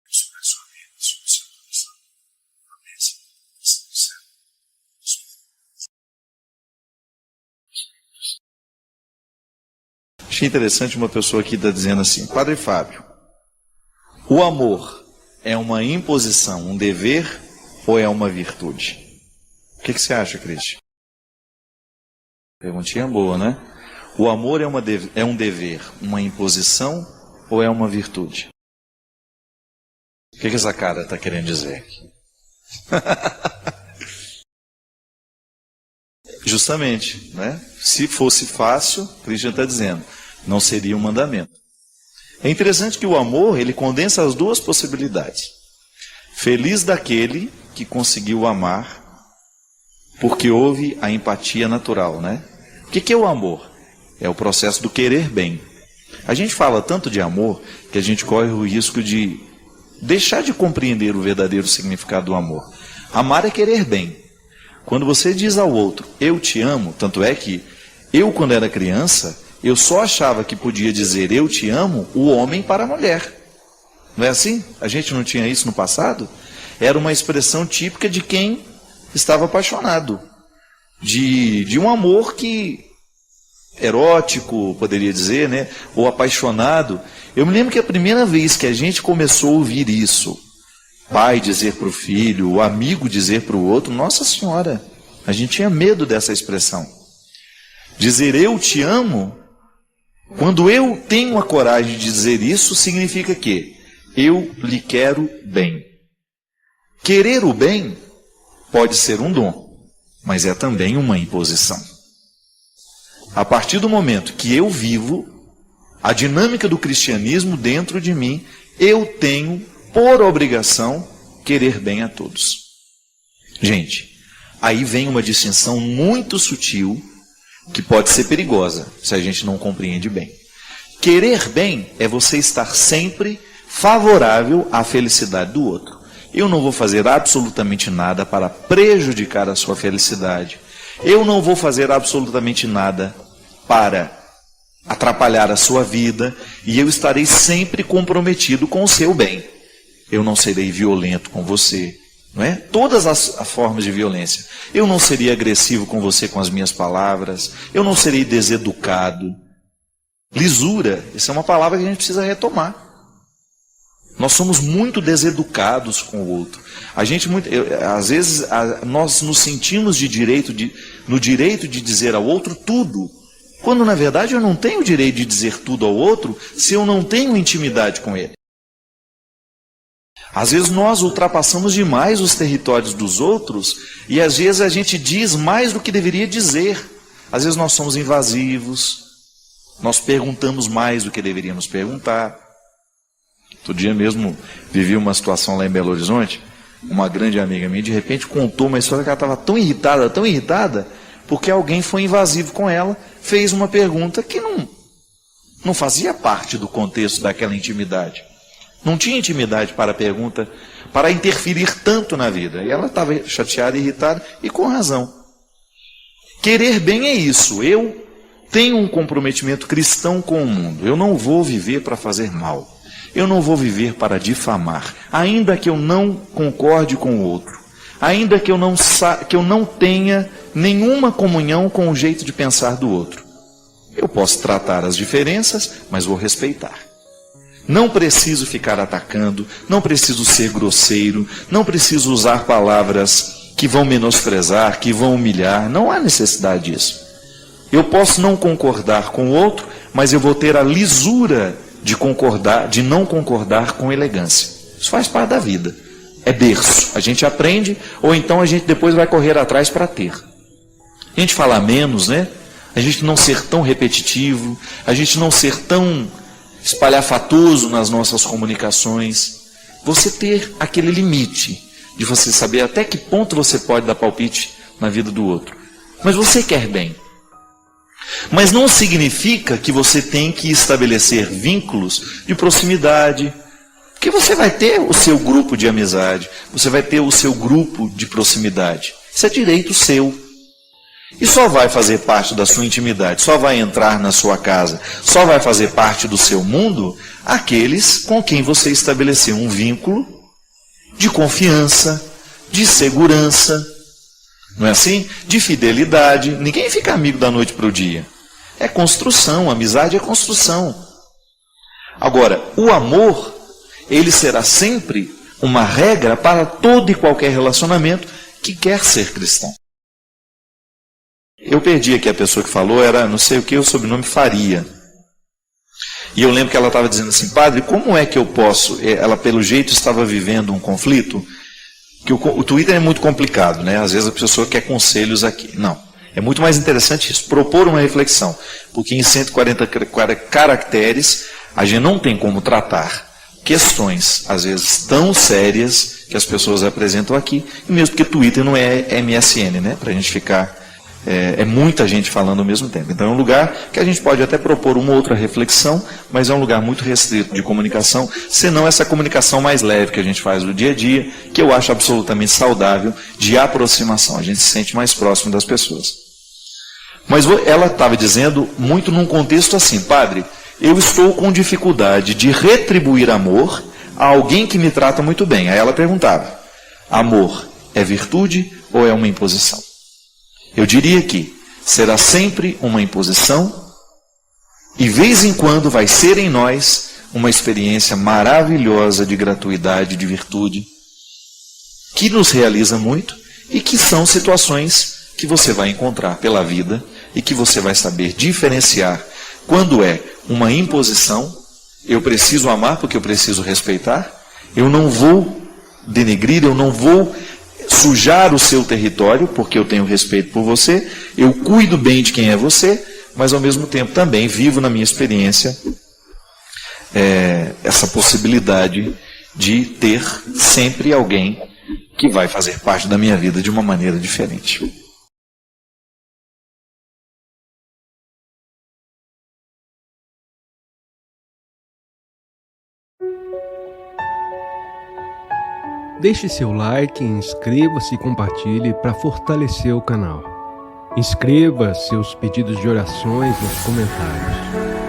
Sobre a sua vida, sobre o seu coração, a bênção do céu. Achei interessante uma pessoa aqui está dizendo assim: Padre Fábio, o amor é uma imposição, um dever ou é uma virtude? O que você acha, Cristian? Perguntinha boa, né? O amor é um dever, uma imposição ou é uma virtude? O que essa cara está querendo dizer aqui? Justamente, né? Se fosse fácil, Cristian está dizendo, não seria um mandamento. É interessante que o amor, ele condensa as duas possibilidades. Feliz daquele que conseguiu amar, porque houve a empatia natural, né? O que é o amor? É o processo do querer bem. A gente fala tanto de amor que a gente corre o risco de deixar de compreender o verdadeiro significado do amor. Amar é querer bem. Quando você diz ao outro, eu te amo, tanto é que eu, quando era criança, eu só achava que podia dizer eu te amo o homem para a mulher. Não é assim? A gente não tinha isso no passado? Era uma expressão típica de quem estava apaixonado. De um amor que erótico, poderia dizer, né? Ou apaixonado. Eu me lembro que a primeira vez que a gente começou a ouvir isso, pai dizer para o filho, o amigo dizer para o outro, Nossa Senhora, a gente tinha medo dessa expressão. Dizer eu te amo, quando eu tenho a coragem de dizer isso, significa que eu lhe quero bem. Querer o bem pode ser um dom, mas é também uma imposição. A partir do momento que eu vivo a dinâmica do cristianismo dentro de mim, eu tenho, por obrigação, querer bem a todos. Gente, aí vem uma distinção muito sutil, que pode ser perigosa, se a gente não compreende bem. Querer bem é você estar sempre favorável à felicidade do outro. Eu não vou fazer absolutamente nada para prejudicar a sua felicidade. Eu não vou fazer absolutamente nada para atrapalhar a sua vida. E eu estarei sempre comprometido com o seu bem. Eu não serei violento com você. Não é? Todas as formas de violência. Eu não seria agressivo com você com as minhas palavras. Eu não serei deseducado. Lisura, essa é uma palavra que a gente precisa retomar. Nós somos muito deseducados com o outro. Às vezes, nós nos sentimos no direito de dizer ao outro tudo, quando na verdade eu não tenho o direito de dizer tudo ao outro se eu não tenho intimidade com ele. Às vezes nós ultrapassamos demais os territórios dos outros e às vezes a gente diz mais do que deveria dizer. Às vezes nós somos invasivos, nós perguntamos mais do que deveríamos perguntar. Outro dia mesmo vivi uma situação lá em Belo Horizonte, uma grande amiga minha de repente contou uma história que ela estava tão irritada, porque alguém foi invasivo com ela, fez uma pergunta que não fazia parte do contexto daquela intimidade. Não tinha intimidade para a pergunta, para interferir tanto na vida. E ela estava chateada, irritada, e com razão. Querer bem é isso. Eu tenho um comprometimento cristão com o mundo. Eu não vou viver para fazer mal. Eu não vou viver para difamar. Ainda que eu não concorde com o outro. Ainda que eu não tenha nenhuma comunhão com o jeito de pensar do outro. Eu posso tratar as diferenças, mas vou respeitar. Não preciso ficar atacando, não preciso ser grosseiro, não preciso usar palavras que vão menosprezar, que vão humilhar. Não há necessidade disso. Eu posso não concordar com o outro, mas eu vou ter a lisura de não concordar com elegância. Isso faz parte da vida. É berço. A gente aprende, ou então a gente depois vai correr atrás para ter. A gente falar menos, né? A gente não ser tão repetitivo, a gente não ser tão espalhafatoso nas nossas comunicações. Você ter aquele limite de você saber até que ponto você pode dar palpite na vida do outro. Mas você quer bem. Mas não significa que você tem que estabelecer vínculos de proximidade, porque você vai ter o seu grupo de amizade, você vai ter o seu grupo de proximidade. Isso é direito seu. E só vai fazer parte da sua intimidade, só vai entrar na sua casa, só vai fazer parte do seu mundo aqueles com quem você estabeleceu um vínculo de confiança, de segurança, não é assim? De fidelidade. Ninguém fica amigo da noite para o dia. É construção, amizade é construção. Agora, o amor, ele será sempre uma regra para todo e qualquer relacionamento que quer ser cristão. Eu perdi aqui a pessoa que falou, era não sei o que, o sobrenome Faria. E eu lembro que ela estava dizendo assim, padre, como é que eu posso... Ela, pelo jeito, estava vivendo um conflito, que o Twitter é muito complicado, né? Às vezes a pessoa quer conselhos aqui. Não, é muito mais interessante isso, propor uma reflexão. Porque em 140 caracteres, a gente não tem como tratar questões, às vezes, tão sérias que as pessoas apresentam aqui, e mesmo porque Twitter não é MSN, né? Para a gente ficar... É muita gente falando ao mesmo tempo. Então é um lugar que a gente pode até propor uma outra reflexão, mas é um lugar muito restrito de comunicação, senão essa comunicação mais leve que a gente faz no dia a dia, que eu acho absolutamente saudável, de aproximação. A gente se sente mais próximo das pessoas. Mas ela estava dizendo muito num contexto assim, padre, eu estou com dificuldade de retribuir amor a alguém que me trata muito bem. Aí ela perguntava, amor é virtude ou é uma imposição? Eu diria que será sempre uma imposição e, vez em quando, vai ser em nós uma experiência maravilhosa de gratuidade, de virtude, que nos realiza muito e que são situações que você vai encontrar pela vida e que você vai saber diferenciar quando é uma imposição, eu preciso amar porque eu preciso respeitar, eu não vou denegrir, eu não vou sujar o seu território, porque eu tenho respeito por você, eu cuido bem de quem é você, mas ao mesmo tempo também vivo na minha experiência essa possibilidade de ter sempre alguém que vai fazer parte da minha vida de uma maneira diferente. Deixe seu like, inscreva-se e compartilhe para fortalecer o canal. Inscreva seus pedidos de orações nos comentários.